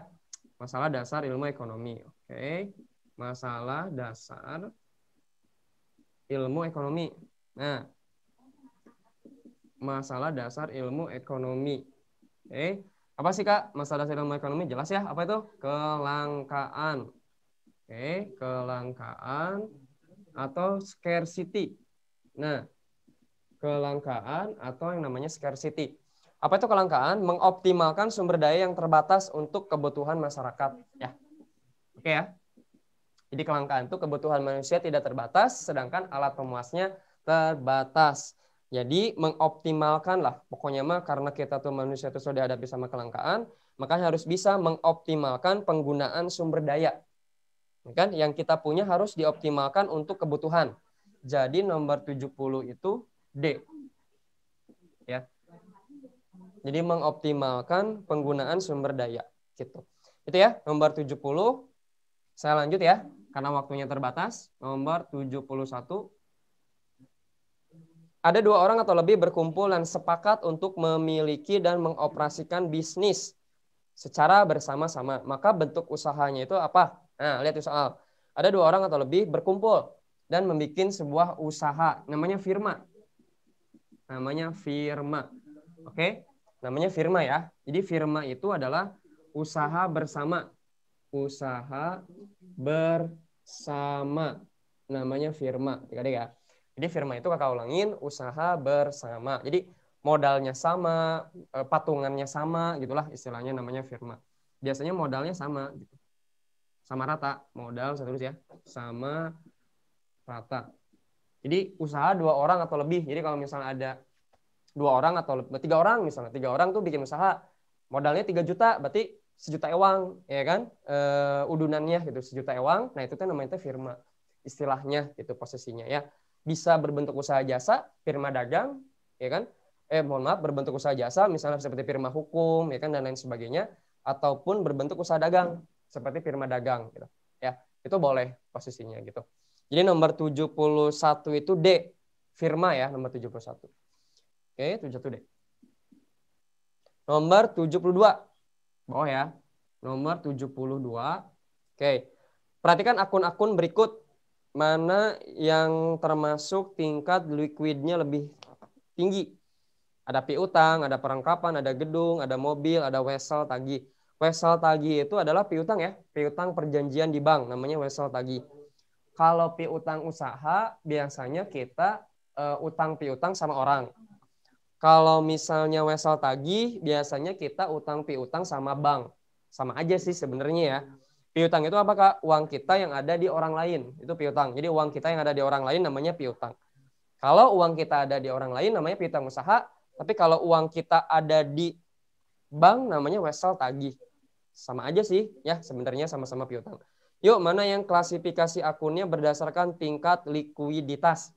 Speaker 1: Masalah dasar ilmu ekonomi. Oke. Masalah dasar ilmu ekonomi. Nah, masalah dasar ilmu ekonomi. Oke. Apa sih Kak masalah dasar ilmu ekonomi? Jelas ya, apa itu? Kelangkaan. Oke, kelangkaan atau scarcity. Nah, kelangkaan atau yang namanya scarcity. Apa itu kelangkaan? Mengoptimalkan sumber daya yang terbatas untuk kebutuhan masyarakat. Ya, oke ya. Jadi kelangkaan itu kebutuhan manusia tidak terbatas, sedangkan alat pemuasnya terbatas. Jadi mengoptimalkan lah, pokoknya mah karena kita tuh manusia tuh sudah dihadapi sama kelangkaan, makanya harus bisa mengoptimalkan penggunaan sumber daya. Kan yang kita punya harus dioptimalkan untuk kebutuhan. Jadi nomor 70 itu D. Ya. Jadi mengoptimalkan penggunaan sumber daya gitu. Itu ya, nomor 70. Saya lanjut ya, karena waktunya terbatas. Nomor 71. Ada 2 orang atau lebih berkumpul dan sepakat untuk memiliki dan mengoperasikan bisnis secara bersama-sama. Maka bentuk usahanya itu apa? Nah, lihat soal. Ada 2 orang atau lebih berkumpul dan membuat sebuah usaha. Namanya firma. Namanya firma. Oke? Namanya firma ya. Jadi firma itu adalah usaha bersama. Usaha bersama. Namanya firma. Adik-adik ya. Jadi firma itu kakak ulangin, usaha bersama. Jadi modalnya sama, patungannya sama, gitulah istilahnya namanya firma. Biasanya modalnya sama, gitu. Sama rata, modal saya tulis ya, sama rata. Jadi usaha 2 orang atau lebih. Jadi kalau misalnya ada 2 orang atau 3 orang misalnya, 3 orang tuh bikin usaha, modalnya 3 juta, berarti 1 juta ewang, ya kan? Udunannya gitu, 1 juta ewang. Nah itu tuh namanya firma, istilahnya gitu posisinya ya. Bisa berbentuk usaha jasa, firma dagang, ya kan? Mohon maaf, berbentuk usaha jasa, misalnya seperti firma hukum, ya kan, dan lain sebagainya, ataupun berbentuk usaha dagang, seperti firma dagang, gitu. Ya, itu boleh posisinya gitu. Jadi nomor 71 itu D, firma ya, nomor 71. Oke, 71D. Nomor 72, bawah ya, nomor 72. Oke, perhatikan akun-akun berikut. Mana yang termasuk tingkat liquidnya lebih tinggi? Ada piutang, ada perlengkapan, ada gedung, ada mobil, ada wesel tagih. Wesel tagih itu adalah piutang ya, piutang perjanjian di bank, namanya wesel tagih. Kalau piutang usaha, biasanya kita utang piutang sama orang. Kalau misalnya wesel tagih, biasanya kita utang piutang sama bank. Sama aja sih sebenarnya ya. Piutang itu apa Kak? Uang kita yang ada di orang lain. Itu piutang. Jadi uang kita yang ada di orang lain namanya piutang. Kalau uang kita ada di orang lain namanya piutang usaha. Tapi kalau uang kita ada di bank namanya wesel tagih. Sama aja sih ya sebenarnya sama-sama piutang. Yuk mana yang klasifikasi akunnya berdasarkan tingkat likuiditas.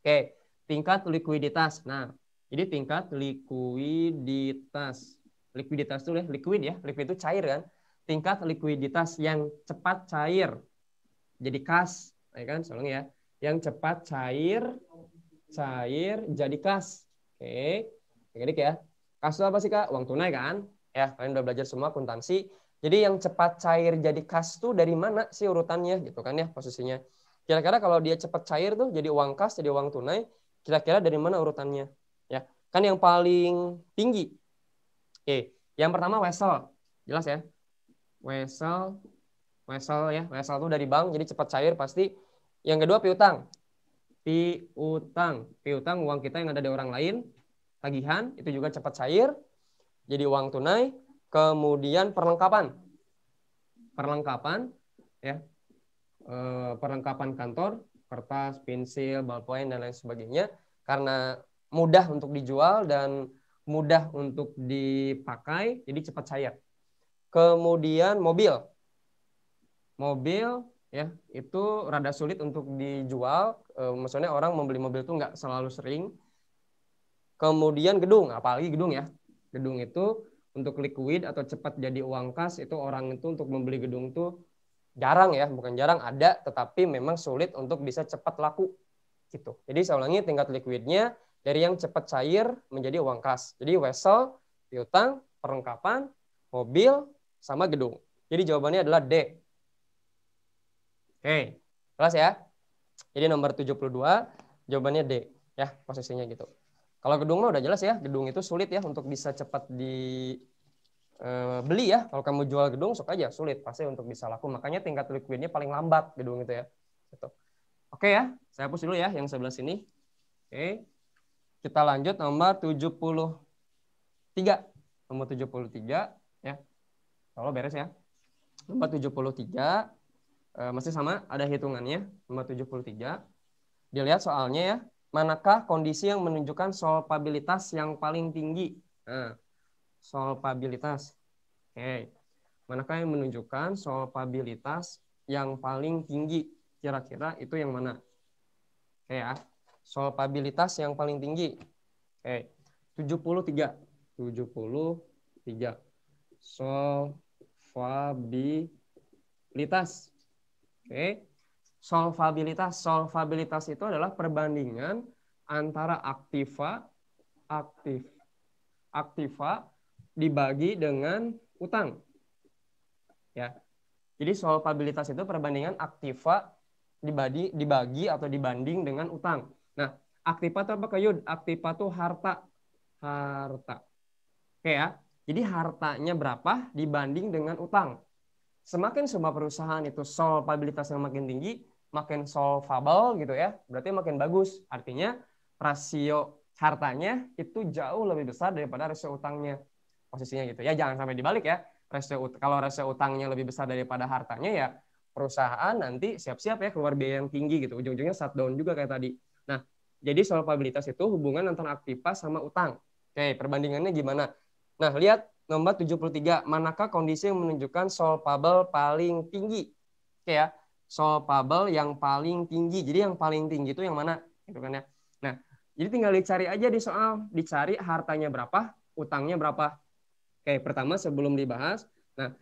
Speaker 1: Oke, tingkat likuiditas. Nah, jadi tingkat likuiditas. Likuiditas itu liquid ya. Liquid itu cair kan. Tingkat likuiditas yang cepat cair jadi kas, ya kan? Soalnya ya, yang cepat cair jadi kas. Oke, adik ya. Kas itu apa sih Kak? Uang tunai kan? Ya, kalian udah belajar semua akuntansi. Jadi yang cepat cair jadi kas tuh dari mana sih urutannya gitu kan ya posisinya. Kira-kira kalau dia cepat cair tuh jadi uang kas, jadi uang tunai, kira-kira dari mana urutannya? Ya, kan yang paling tinggi. Oke, yang pertama wesel. Jelas ya? Wesel ya, wesel itu dari bank jadi cepat cair pasti. Yang kedua piutang. Piutang uang kita yang ada di orang lain, tagihan itu juga cepat cair jadi uang tunai. Kemudian perlengkapan ya, perlengkapan kantor, kertas, pensil, ballpoint dan lain sebagainya, karena mudah untuk dijual dan mudah untuk dipakai jadi cepat cair. Kemudian mobil ya itu rada sulit untuk dijual, maksudnya orang membeli mobil itu nggak selalu sering. Kemudian gedung, apalagi gedung ya, gedung itu untuk liquid atau cepat jadi uang kas itu orang itu untuk membeli gedung tuh jarang ya, bukan jarang, ada, tetapi memang sulit untuk bisa cepat laku gitu. Jadi saya ulangi, tingkat liquidnya dari yang cepat cair menjadi uang kas. Jadi wesel, piutang, perlengkapan, mobil, sama gedung. Jadi jawabannya adalah D. Oke, jelas ya? Jadi nomor 72 jawabannya D ya, posisinya gitu. Kalau gedung mah udah jelas ya, gedung itu sulit ya untuk bisa cepat dibeli ya. Kalau kamu jual gedung sok aja sulit pasti untuk bisa laku. Makanya tingkat liquidnya paling lambat gedung itu ya. Gitu. Oke ya, saya hapus dulu ya yang sebelah sini. Oke. Kita lanjut nomor 73. Nomor 73 ya. Kalau beres ya. Nomor 73 masih sama, ada hitungannya. Nomor 73. Dilihat soalnya ya. Manakah kondisi yang menunjukkan solvabilitas yang paling tinggi? Nah, solvabilitas. Oke. Manakah yang menunjukkan solvabilitas yang paling tinggi? Kira-kira itu yang mana? Oke ya. Solvabilitas yang paling tinggi. Oke. 73. 73. Solvabilitas. Oke. Solvabilitas itu adalah perbandingan antara aktiva dibagi dengan utang. Ya. Jadi solvabilitas itu perbandingan aktiva dibagi atau dibanding dengan utang. Nah, aktiva itu apa, Kayud? Aktiva itu harta. Oke ya. Jadi hartanya berapa dibanding dengan utang. Semakin sebuah perusahaan itu solvabilitasnya makin tinggi, makin solvable gitu ya, berarti makin bagus. Artinya rasio hartanya itu jauh lebih besar daripada rasio utangnya. Posisinya gitu ya, jangan sampai dibalik ya. Kalau rasio utangnya lebih besar daripada hartanya ya perusahaan nanti siap-siap ya keluar biaya yang tinggi gitu. Ujung-ujungnya shutdown juga kayak tadi. Nah, jadi solvabilitas itu hubungan antara aktiva sama utang. Oke, perbandingannya gimana? Nah, lihat nomor 73, manakah kondisi yang menunjukkan solvable paling tinggi? Oke ya, solvable yang paling tinggi. Jadi yang paling tinggi itu yang mana? Gitu kan ya. Nah, jadi tinggal dicari aja di soal, dicari hartanya berapa, utangnya berapa. Oke, pertama sebelum dibahas, nah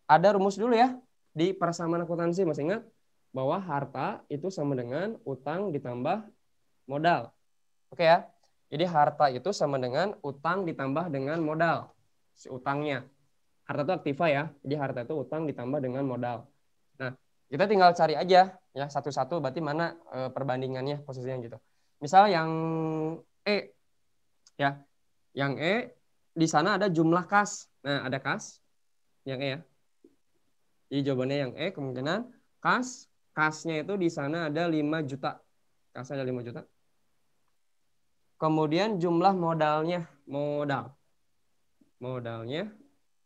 Speaker 1: ada rumus dulu ya di persamaan akuntansi, masih ingat bahwa harta itu sama dengan utang ditambah modal. Oke ya, jadi harta itu sama dengan utang ditambah dengan modal. Si utangnya. Harta itu aktiva ya. Jadi harta itu utang ditambah dengan modal. Nah, kita tinggal cari aja ya satu-satu berarti mana perbandingannya posisinya gitu. Misal yang E ya. Yang E di sana ada jumlah kas. Nah, ada kas yang E ya. Jadi jawabannya yang E kemungkinan kas. Kasnya itu di sana ada 5 juta. Kasnya ada 5 juta. Kemudian jumlah modalnya, modalnya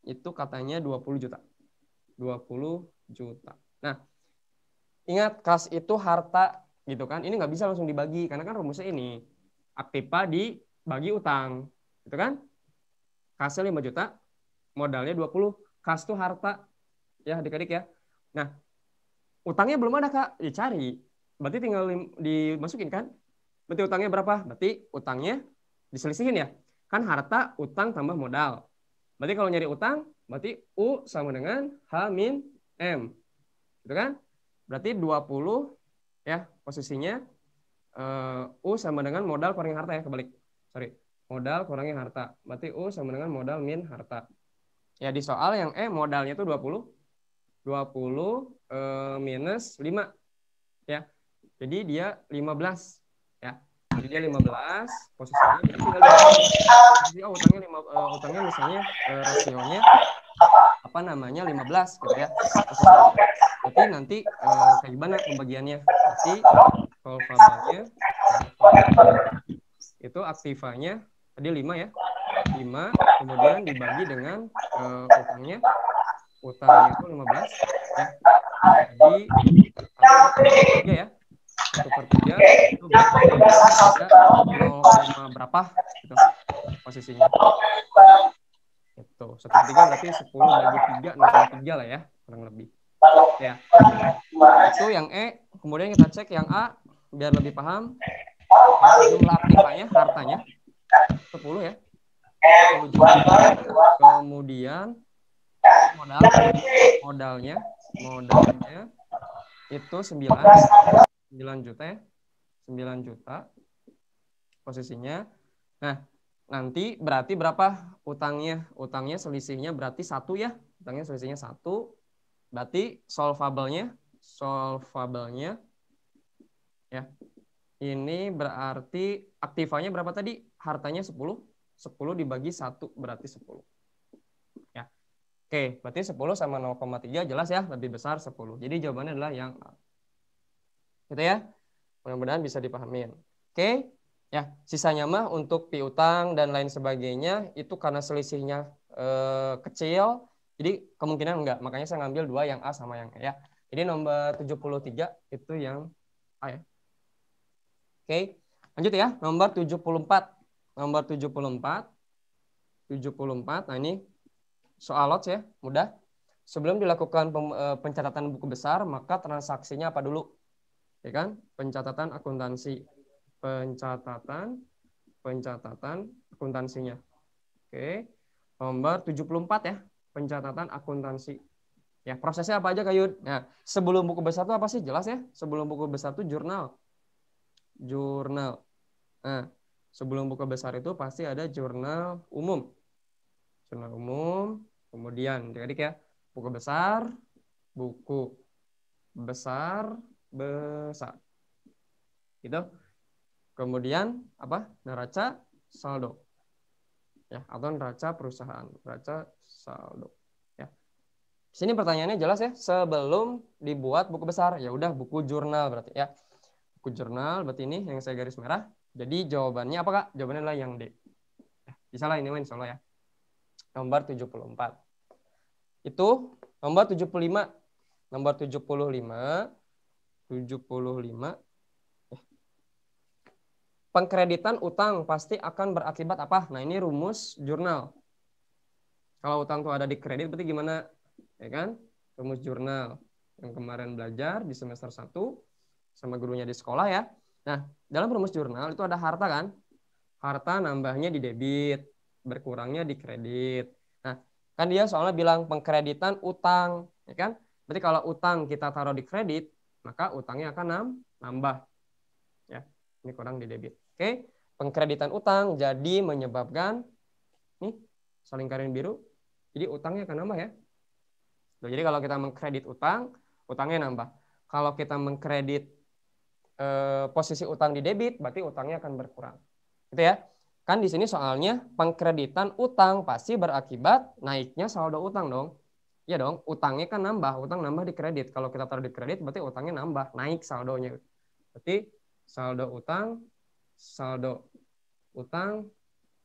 Speaker 1: itu katanya 20 juta. 20 juta. Nah, ingat kas itu harta gitu kan. Ini nggak bisa langsung dibagi karena kan rumusnya ini. Aktiva dibagi utang. Gitu kan? Kasnya 5 juta, modalnya 20. Kas itu harta. Ya, adik-adik ya. Nah, utangnya belum ada, Kak. Dicari. Berarti tinggal dimasukin kan? Berarti utangnya berapa? Berarti utangnya diselisihin ya. Kan harta, utang, tambah modal. Berarti kalau nyari utang, berarti U sama dengan H min M. Gitu kan? Berarti 20 ya posisinya U sama dengan modal kurangi harta ya, kebalik. Sorry. Modal kurangi harta. Berarti U sama dengan modal min harta. Ya di soal yang E modalnya itu 20. 20 minus 5. Ya. Jadi dia 15. Ya. Jadi dia 15 posisinya berarti tinggal jadi utangnya misalnya rasionya apa namanya 15 gitu ya. Berarti nanti kayak gimana pembagiannya? Berarti solvable-nya itu aktivanya tadi 5 ya. 5 kemudian dibagi dengan utangnya. Utangnya itu 15 ya. Jadi 1/3 ya. 1/3 itu berarti 0, berapa gitu posisinya. Itu 1/3 berarti 10 bagi 3 0,3 lah ya kurang lebih. Ya. Itu yang E. Kemudian kita cek yang A biar lebih paham. Ya, jumlah aktivanya hartanya 10 ya. 10 juta. Kemudian modalnya itu 9 juta ya. 9 juta posisinya. Nah, nanti berarti berapa utangnya? Utangnya selisihnya berarti 1 ya. Utangnya selisihnya 1. Berarti solvable-nya solvable-nya ya. Ini berarti aktivanya berapa tadi? Hartanya 10. 10 dibagi 1 berarti 10. Ya. Oke, berarti 10 sama 0,3 jelas ya, lebih besar 10. Jadi jawabannya adalah yang A. Gitu ya. Mudah-mudahan bisa dipahamin. Oke. Ya, sisanya mah untuk piutang dan lain sebagainya itu karena selisihnya kecil, jadi kemungkinan enggak. Makanya saya ngambil 2 yang A sama yang E ya. Jadi nomor 73 itu yang A ya. Oke, lanjut ya. Nomor 74. Nomor 74. 74. Nah, ini soal lots ya, mudah. Sebelum dilakukan pencatatan buku besar, maka transaksinya apa dulu? Ya kan? Pencatatan akuntansi. Pencatatan akuntansinya. Oke. Nomor 74 ya, pencatatan akuntansi. Ya, prosesnya apa aja, Kayud? Nah, sebelum buku besar itu apa sih? Jelas ya. Sebelum buku besar itu jurnal. Jurnal. Nah, sebelum buku besar itu pasti ada jurnal umum. Jurnal umum, kemudian adik-adik ya, buku besar, besar. Gitu. Kemudian apa? Neraca saldo. Ya, atau neraca perusahaan, neraca saldo. Ya. Sini pertanyaannya jelas ya, sebelum dibuat buku besar, ya udah buku jurnal berarti ya. Buku jurnal berarti ini yang saya garis merah. Jadi jawabannya apa, Kak? Jawabannya adalah yang D. Ya, bisa lah ini insya Allah ya. Nomor 74. Itu nomor 75. Nomor 75. 75. Pengkreditan utang pasti akan berakibat apa? Nah, ini rumus jurnal. Kalau utang tuh ada di kredit berarti gimana? Ya kan? Rumus jurnal yang kemarin belajar di semester 1 sama gurunya di sekolah ya. Nah, dalam rumus jurnal itu ada harta kan? Harta nambahnya di debit, berkurangnya di kredit. Nah, kan dia soalnya bilang pengkreditan utang, ya kan? Berarti kalau utang kita taruh di kredit, maka utangnya akan nambah. Ya, ini kurang di debit. Oke, pengkreditan utang jadi menyebabkan nih saling lingkaran biru. Jadi utangnya akan nambah ya. Jadi kalau kita mengkredit utang, utangnya nambah. Kalau kita mengkredit posisi utang di debit, berarti utangnya akan berkurang. Gitu ya. Kan di sini soalnya pengkreditan utang pasti berakibat naiknya saldo utang dong. Iya dong, utangnya kan nambah, utang nambah di kredit. Kalau kita taruh di kredit berarti utangnya nambah, naik saldonya. Berarti saldo utang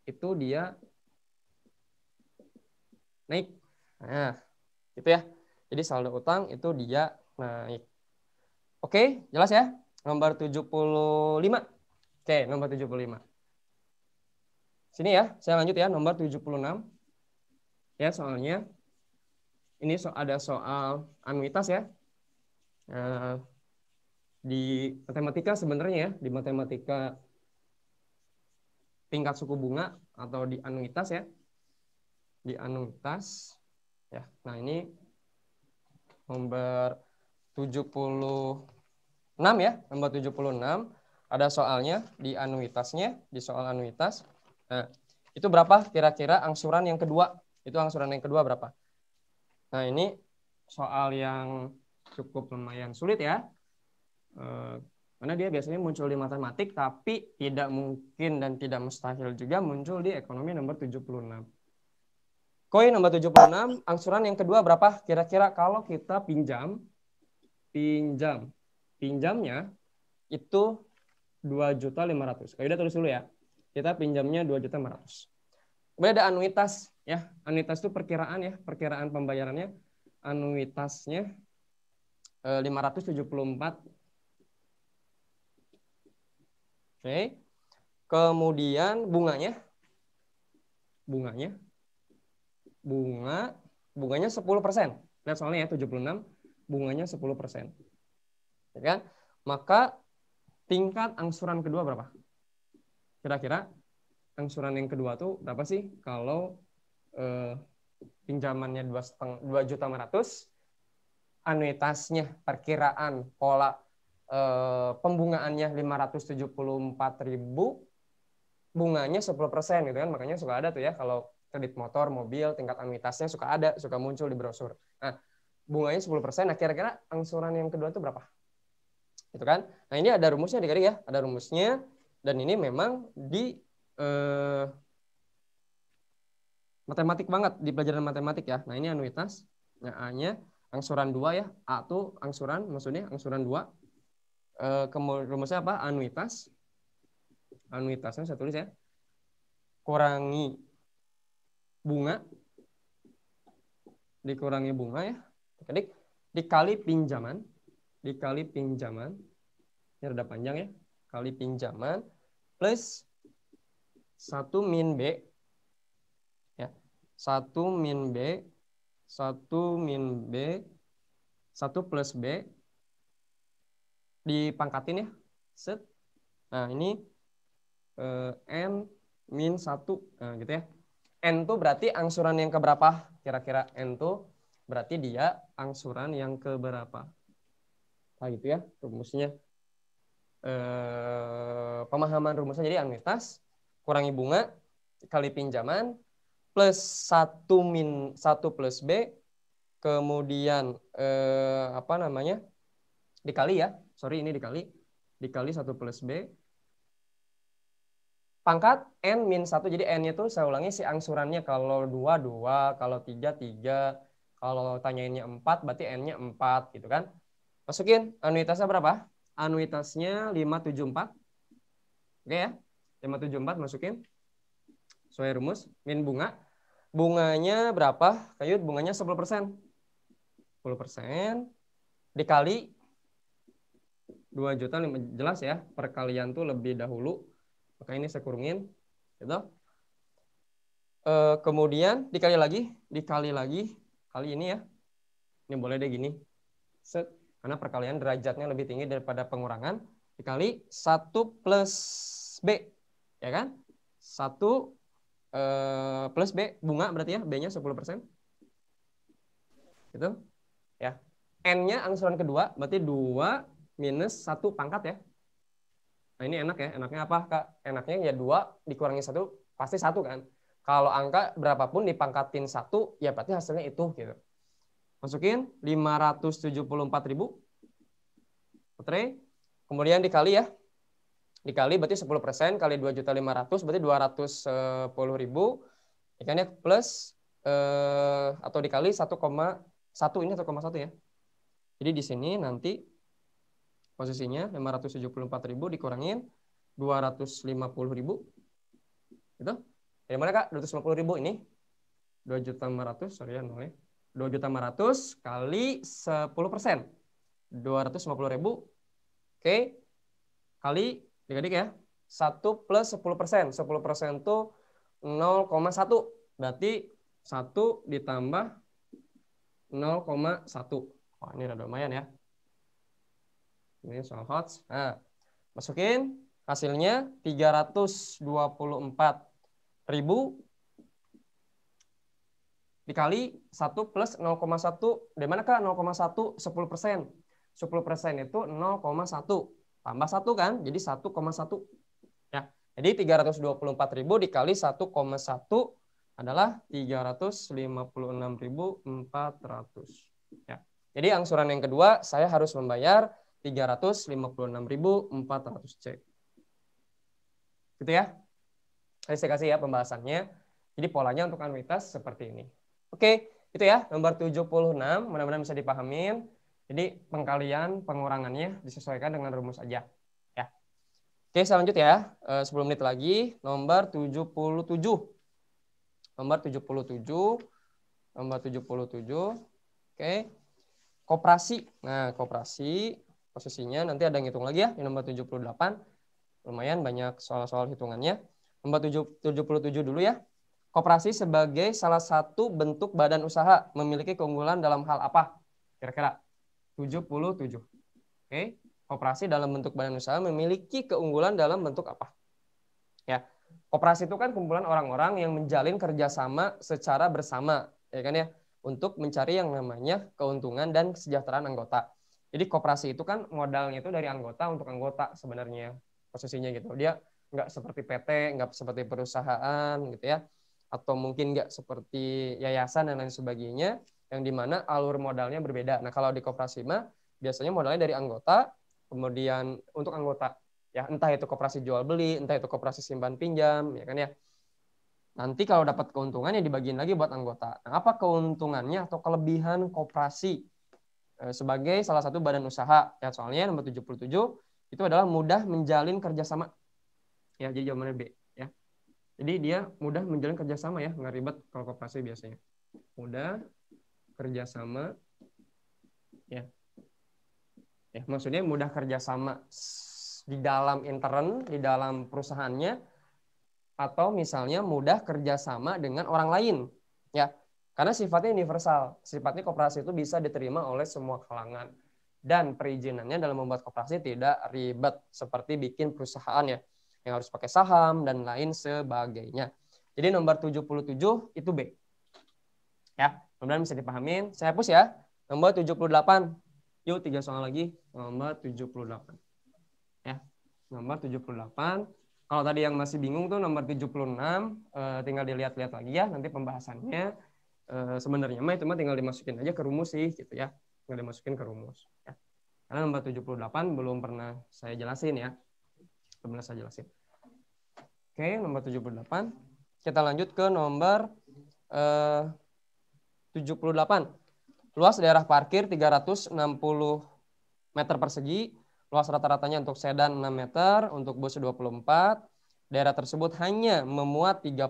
Speaker 1: itu dia naik. Nah, gitu ya. Jadi saldo utang itu dia naik. Oke, jelas ya? Nomor 75. Oke, nomor 75. Sini ya, saya lanjut ya, nomor 76. Ya, soalnya ini ada soal anuitas ya. Di matematika sebenarnya ya, di matematika tingkat suku bunga atau di anuitas ya. Di anuitas. Ya, nah ini nomor 76 ya, nomor 76 ada soalnya di anuitasnya, di soal anuitas. Nah, itu berapa kira-kira angsuran yang kedua? Itu angsuran yang kedua berapa? Nah, ini soal yang cukup lumayan sulit ya. Karena dia biasanya muncul di matematik, tapi tidak mungkin dan tidak mustahil juga muncul di ekonomi nomor 76. Koin nomor 76, angsuran yang kedua berapa? Kira-kira kalau kita pinjamnya itu 2.500.000. Kalau udah tulis dulu ya. Kita pinjamnya 2.500.000. Kemudian ada anuitas ya. Anuitas itu perkiraan ya, perkiraan pembayarannya. Anuitasnya 574. Oke. Kemudian bunganya 10%. Lihat soalnya ya 76, bunganya 10%. Ya kan? Maka tingkat angsuran kedua berapa? Kira-kira angsuran yang kedua tuh berapa sih kalau pinjamannya 2.500.000, anuitasnya perkiraan pola pembungaannya 574.000, bunganya 10% gitu kan. Makanya suka ada tuh ya kalau kredit motor, mobil, tingkat anuitasnya suka muncul di brosur. Nah, bunganya 10%. Nah, kira-kira angsuran yang kedua itu berapa? Gitu kan? Nah, ini ada rumusnya adik-adik ya, ada rumusnya, dan ini memang di matematik banget, di pelajaran matematik ya. Nah, ini anuitas. Nah, A-nya angsuran 2 ya. A tuh angsuran, maksudnya angsuran 2. Kemudian rumusnya apa? Anuitas. Anuitasnya saya tulis ya. Kurangi bunga. Dikurangi bunga ya. Adik, dikali pinjaman. Dikali pinjaman. Ini rada panjang ya. Kali pinjaman. Plus 1 min B. Ya. 1 min B. 1 min B. 1 plus B. Dipangkatin ya. Set. Nah, ini N min 1. Nah, gitu ya. N tuh berarti angsuran yang keberapa? Kira-kira N tuh berarti dia angsuran yang keberapa? Nah, gitu ya rumusnya. Pemahaman rumusnya jadi anuitas kurangi bunga kali pinjaman plus 1 min 1 plus B, kemudian apa namanya? Dikali ya. Sorry, ini dikali 1 plus B. Pangkat N min 1, jadi N-nya tuh saya ulangi si angsurannya, kalau 2, 2, kalau 3, 3, kalau tanyainnya 4, berarti N-nya 4 gitu kan. Masukin, anuitasnya berapa? Anuitasnya 574. Oke ya, 574 masukin. Sesuai rumus, min bunga. Bunganya berapa? Kayut, bunganya 10%. 10% dikali 2 juta, jelas ya, perkalian tuh lebih dahulu. Maka ini saya kurungin, gitu. Kemudian dikali lagi, kali ini ya. Ini boleh deh gini. Set. Karena perkalian derajatnya lebih tinggi daripada pengurangan. Dikali 1 plus B. Ya kan? 1 plus B, bunga berarti ya, B-nya 10%. Gitu. Ya. N-nya angsuran kedua, berarti 2 minus 1 pangkat ya. Nah, ini enak ya. Enaknya apa, Kak? Enaknya ya 2 dikurangi 1, pasti 1 kan. Kalau angka berapapun dipangkatin 1, ya berarti hasilnya itu gitu. Masukin 574.000. Oke. Kemudian dikali ya. Dikali berarti 10% kali 2.500.000 berarti 210.000. Ikannya plus atau dikali 1,1, ini 1,1 ya. Jadi di sini nanti posisinya 574.000 dikurangin 250.000. Gitu. Dari mana Kak? 250.000 ini 2.500.000, sorry ya nolnya. 2.500.000 kali 10%. 250.000. Oke. Kali adik-adik ya. 1 plus 10%. 10% itu 0,1. Berarti 1 ditambah 0,1. Wah, ini rada lumayan ya. Ini soal HOTS. Nah, masukin hasilnya 324.000 dikali 1 plus 0,1. Dari mana Kak? 0,1, 10%. 10% itu 0,1. Tambah 1 kan? Jadi 1,1. Ya. Jadi 324.000 dikali 1,1 adalah 356.400. Ya. Jadi angsuran yang kedua saya harus membayar 356.400 C. Gitu ya. Saya kasih ya pembahasannya. Jadi polanya untuk anuitas seperti ini. Oke, itu ya nomor 76. Mudah-mudahan bisa dipahamin. Jadi pengkalian pengurangannya disesuaikan dengan rumus aja. Ya. Oke, saya lanjut ya. 10 menit lagi. Nomor 77. Nomor 77. Nomor 77. Oke. Koperasi. Nah, koperasi posisinya nanti ada yang hitung lagi ya di nomor 78. Lumayan banyak soal-soal hitungannya. Nomor 77 dulu ya. Koperasi sebagai salah satu bentuk badan usaha memiliki keunggulan dalam hal apa? Kira-kira 77. Oke. Koperasi dalam bentuk badan usaha memiliki keunggulan dalam bentuk apa? Ya. Koperasi itu kan kumpulan orang-orang yang menjalin kerjasama secara bersama, ya kan ya, untuk mencari yang namanya keuntungan dan kesejahteraan anggota. Jadi koperasi itu kan modalnya itu dari anggota untuk anggota sebenarnya posisinya gitu. Dia nggak seperti PT, nggak seperti perusahaan gitu ya, atau mungkin nggak seperti yayasan dan lain sebagainya. yang dimana alur modalnya berbeda. Nah, kalau di koperasi mah biasanya modalnya dari anggota, kemudian untuk anggota, ya entah itu koperasi jual beli, entah itu koperasi simpan pinjam, ya kan ya. Nanti kalau dapat keuntungan ya dibagiin lagi buat anggota. Nah, apa keuntungannya atau kelebihan koperasi sebagai salah satu badan usaha? Ya, soalnya nomor 77 itu adalah mudah menjalin kerjasama. Ya, jadi jawabannya B. Ya. Jadi dia mudah menjalin kerjasama ya, nggak ribet kalau koperasi biasanya. Mudah kerjasama, ya. Ya, maksudnya mudah kerjasama di dalam intern, di dalam perusahaannya, atau misalnya mudah kerjasama dengan orang lain, ya. Karena sifatnya universal, sifatnya koperasi itu bisa diterima oleh semua kalangan. Dan perizinannya dalam membuat koperasi tidak ribet, seperti bikin perusahaan ya, yang harus pakai saham dan lain sebagainya. Jadi nomor 77 itu B. Ya, kemudian bisa dipahamin. Saya hapus ya. Nomor 78. Yuk 3 soal lagi. Nomor 78. Ya, nomor 78. Kalau tadi yang masih bingung tuh nomor 76, tinggal dilihat-lihat lagi ya nanti pembahasannya. Sebenarnya mah itu mah tinggal dimasukin aja ke rumus sih gitu ya. Tinggal dimasukin ke rumus ya. Karena nomor 78 belum pernah saya jelasin ya. Belum pernah saya jelasin. Oke, nomor 78. Kita lanjut ke nomor 78. Luas daerah parkir 360 meter persegi. Luas rata-ratanya untuk sedan 6 meter, untuk bus 24. Daerah tersebut hanya memuat 30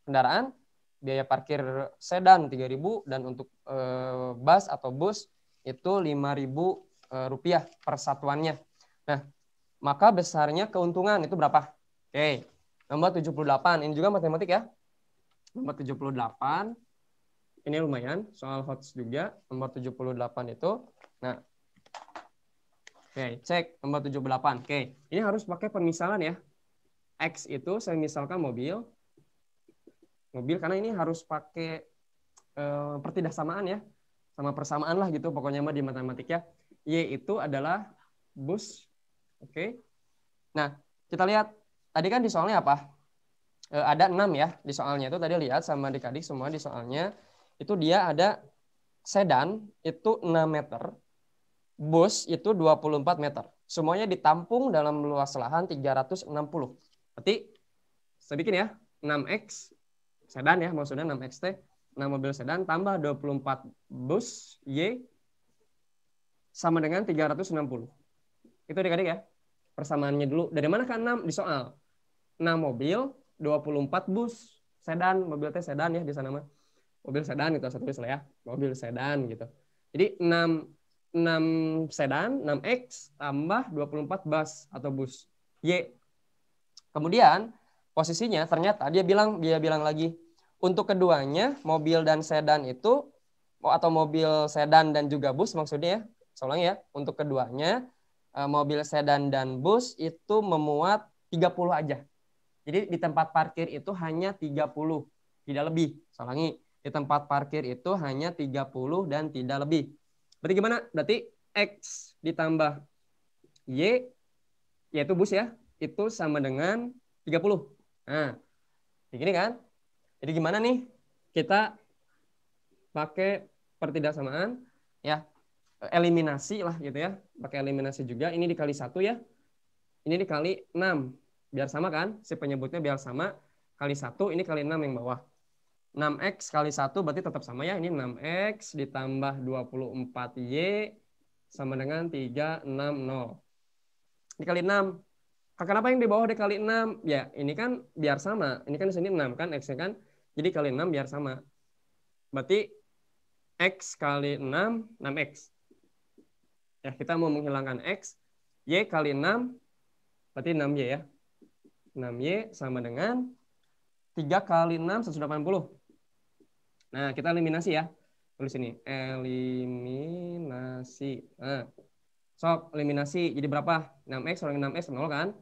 Speaker 1: kendaraan. Biaya parkir sedan 3.000 dan untuk bus atau bus itu 5.000 rupiah per satuannya. Nah, maka besarnya keuntungan itu berapa? Oke, nomor 78. Ini juga matematik ya. Nomor 78. Ini lumayan, soal HOTS juga, nomor 78 itu. Nah, oke, cek nomor 78. Oke, ini harus pakai permisalan ya. X itu saya misalkan mobil. Mobil karena ini harus pakai pertidaksamaan ya. Sama persamaan lah gitu, pokoknya mah di matematika. Y itu adalah bus. Oke. Nah, kita lihat, tadi kan di soalnya apa? Ada 6 ya di soalnya itu, tadi lihat sama adik-adik semua di soalnya. Itu dia ada sedan itu 6 meter, bus itu 24 meter. Semuanya ditampung dalam luas lahan 360. Berarti saya bikin ya, 6X sedan ya, maksudnya 6XT, 6 mobil sedan tambah 24 bus Y sama dengan 360. Itu adik-adik ya, persamaannya dulu. Dari mana kan 6 di soal? 6 mobil, 24 bus sedan, mobil teh sedan ya di sana mah. Mobil sedan gitu, satu tulis lah ya, mobil sedan gitu. Jadi 6 sedan, 6X tambah 24 bus atau bus Y. Kemudian posisinya ternyata dia bilang lagi untuk keduanya mobil dan sedan itu, atau mobil sedan dan juga bus maksudnya ya, soalnya ya, untuk keduanya mobil sedan dan bus itu memuat 30 aja. Jadi di tempat parkir itu hanya 30, tidak lebih. Soalnya di tempat parkir itu hanya 30 dan tidak lebih. Berarti gimana? Berarti X ditambah Y, yaitu bus ya, itu sama dengan 30. Nah, begini kan? Jadi gimana nih? Kita pakai pertidaksamaan, ya, eliminasi lah gitu ya. Pakai eliminasi juga, ini dikali 1 ya. Ini dikali 6. Biar sama kan? Si penyebutnya biar sama. Kali 1, ini kali 6 yang bawah. 6X kali 1 berarti tetap sama ya. Ini 6X ditambah 24Y sama dengan 360. Dikali 6. Kenapa yang di bawah dikali 6? Ya, ini kan biar sama. Ini kan di sini 6 kan, X-nya kan. Jadi kali 6 biar sama. Berarti X kali 6, 6X. Ya, kita mau menghilangkan X. Y kali 6, berarti 6Y ya. 6Y sama dengan 3 kali 6, 180. Nah, kita eliminasi ya. Tulis ini, eliminasi. Nah, sok, eliminasi. Jadi berapa? 6X kurangi 6X, 0 kan?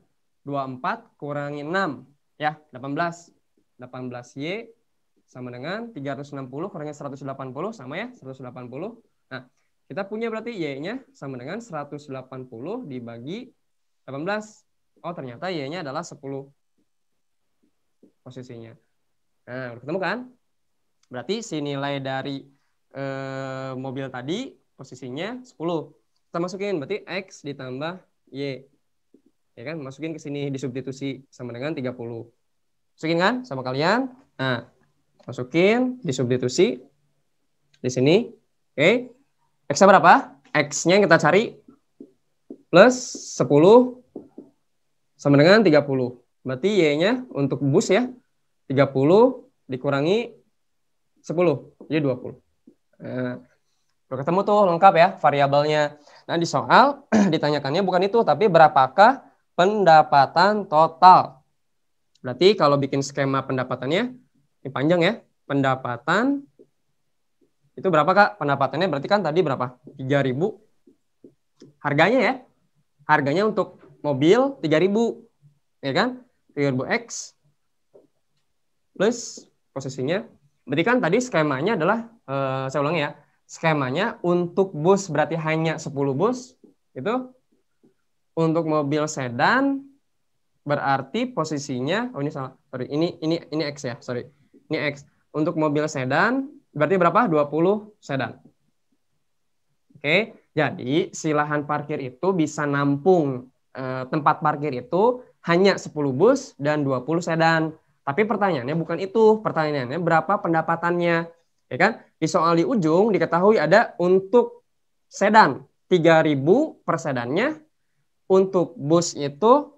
Speaker 1: 24 kurangi 6. Ya, 18. 18Y sama dengan 360 kurangi 180. Sama ya, 180. Nah, kita punya berarti Y-nya sama dengan 180 dibagi 18. Oh, ternyata Y-nya adalah 10 posisinya. Nah, udah ketemu kan? Berarti si nilai dari mobil tadi posisinya 10. Kita masukin berarti X ditambah Y. Ya kan? Masukin ke sini disubstitusi sama dengan 30. Masukin kan sama kalian? Nah, masukin disubstitusi di sini. Oke. X-nya berapa? X-nya yang kita cari plus 10 sama dengan 30. Berarti Y-nya untuk bus ya 30 dikurangi 10. Jadi 20. Nah, udah ketemu tuh lengkap ya variabelnya. Nah, di soal ditanyakannya bukan itu, tapi berapakah pendapatan total. Berarti kalau bikin skema pendapatannya, ini panjang ya. Pendapatan, itu berapa Kak? Pendapatannya berarti kan tadi berapa? 3.000. Harganya ya. Harganya untuk mobil 3.000. Ya kan? 3.000 X plus posisinya. Berarti kan tadi skemanya adalah, saya ulangi ya. Skemanya untuk bus berarti hanya 10 bus. Itu untuk mobil sedan berarti posisinya, oh ini salah, sorry, ini X ya, sorry, ini X. Untuk mobil sedan berarti berapa? 20 sedan. Oke, jadi si lahan parkir itu bisa nampung tempat parkir itu hanya 10 bus dan 20 sedan. Tapi pertanyaannya bukan itu, pertanyaannya berapa pendapatannya, ya kan? Di soal di ujung diketahui ada untuk sedan 3.000 per sedannya, untuk bus itu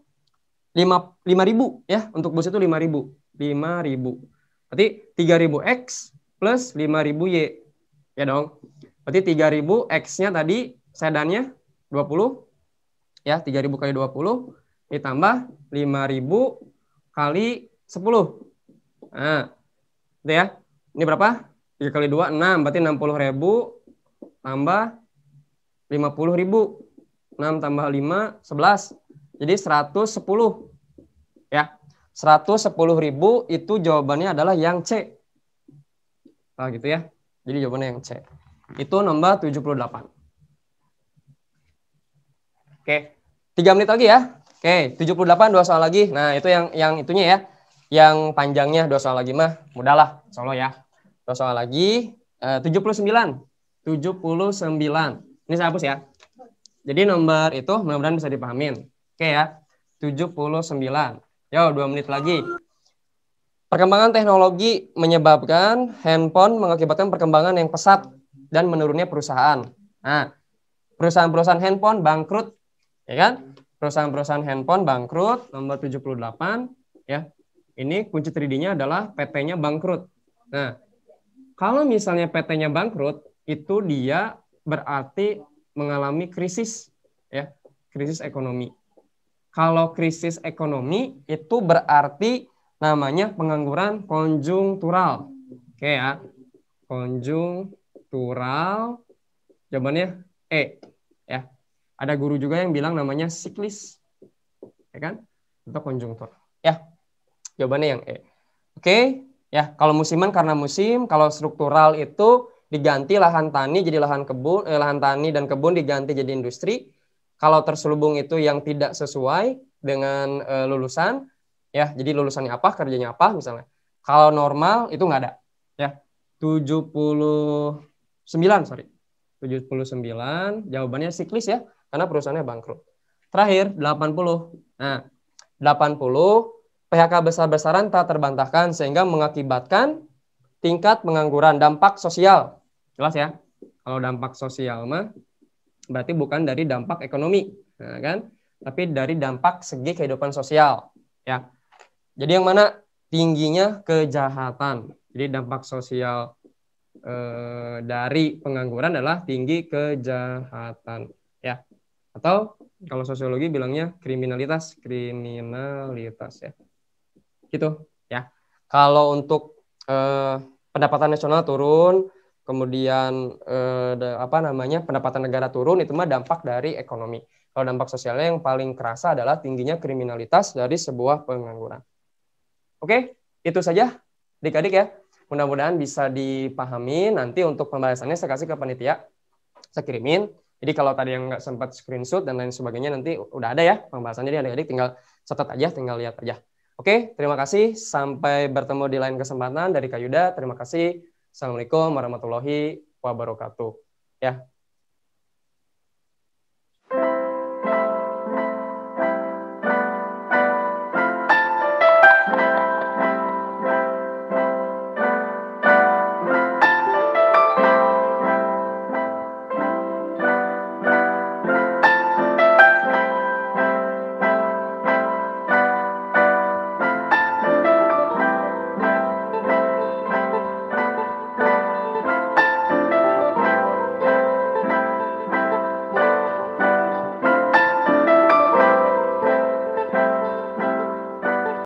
Speaker 1: 5.000 ya, untuk bus itu 5.000. Berarti 3.000 X plus 5.000 Y. Ya dong. Berarti 3.000 X-nya tadi sedannya 20 ya, 3.000 kali 20 ditambah 5.000 kali 10. Nah, itu ya. Ini berapa? 3 kali 2 6, berarti 60.000 tambah 50.000. 6 tambah 5 11. Jadi 110. Ya. 110.000 itu jawabannya adalah yang C. Nah, gitu ya. Jadi jawabannya yang C. Itu nomor 78. Oke. 3 menit lagi ya. Oke, 78 2 soal lagi. Nah, itu yang itunya ya. Yang panjangnya 2 soal lagi mah mudahlah, insyaallah ya. 2 soal lagi 79. 79. Ini saya hapus ya. Jadi nomor itu mudah-mudahan bisa dipahamin. Oke ya. 79. Yo, 2 menit lagi. Perkembangan teknologi menyebabkan handphone mengakibatkan perkembangan yang pesat dan menurunnya perusahaan. Nah, perusahaan-perusahaan handphone bangkrut, ya kan? Perusahaan-perusahaan handphone bangkrut, nomor 78, ya. Ini kunci 3D-nya adalah PT-nya bangkrut. Nah, kalau misalnya PT-nya bangkrut, itu dia berarti mengalami krisis, ya, krisis ekonomi. Kalau krisis ekonomi itu berarti namanya pengangguran konjungtural. Oke ya, konjungtural. Jawabannya E. Ya, ada guru juga yang bilang namanya siklis, ya kan? Atau konjungtur. Ya, jawabannya yang E. Oke, ya. Kalau musiman karena musim, kalau struktural itu diganti lahan tani jadi lahan kebun, lahan tani dan kebun diganti jadi industri. Kalau terselubung itu yang tidak sesuai dengan lulusan, ya, jadi lulusannya apa, kerjanya apa misalnya. Kalau normal itu nggak ada, ya. 79, sorry. 79, jawabannya siklis ya, karena perusahaannya bangkrut. Terakhir, 80. Nah, 80, PHK besar-besaran tak terbantahkan sehingga mengakibatkan tingkat pengangguran, dampak sosial. Jelas ya? Kalau dampak sosial mah berarti bukan dari dampak ekonomi, nah, kan? Tapi dari dampak segi kehidupan sosial, ya. Jadi yang mana tingginya kejahatan. Jadi dampak sosial dari pengangguran adalah tinggi kejahatan, ya. Atau kalau sosiologi bilangnya kriminalitas ya. Gitu, ya. Kalau untuk pendapatan nasional turun, kemudian pendapatan negara turun, itu mah dampak dari ekonomi. Kalau dampak sosialnya yang paling kerasa adalah tingginya kriminalitas dari sebuah pengangguran. Oke, itu saja adik-adik ya. Mudah-mudahan bisa dipahami. Nanti untuk pembahasannya saya kasih ke panitia, saya kirimin. Jadi kalau tadi yang nggak sempat screenshot dan lain sebagainya nanti udah ada ya pembahasannya. Jadi adik-adik tinggal catat aja, tinggal lihat aja. Oke, terima kasih. Sampai bertemu di lain kesempatan dari Kak Yuda. Terima kasih. Assalamualaikum warahmatullahi wabarakatuh. Ya,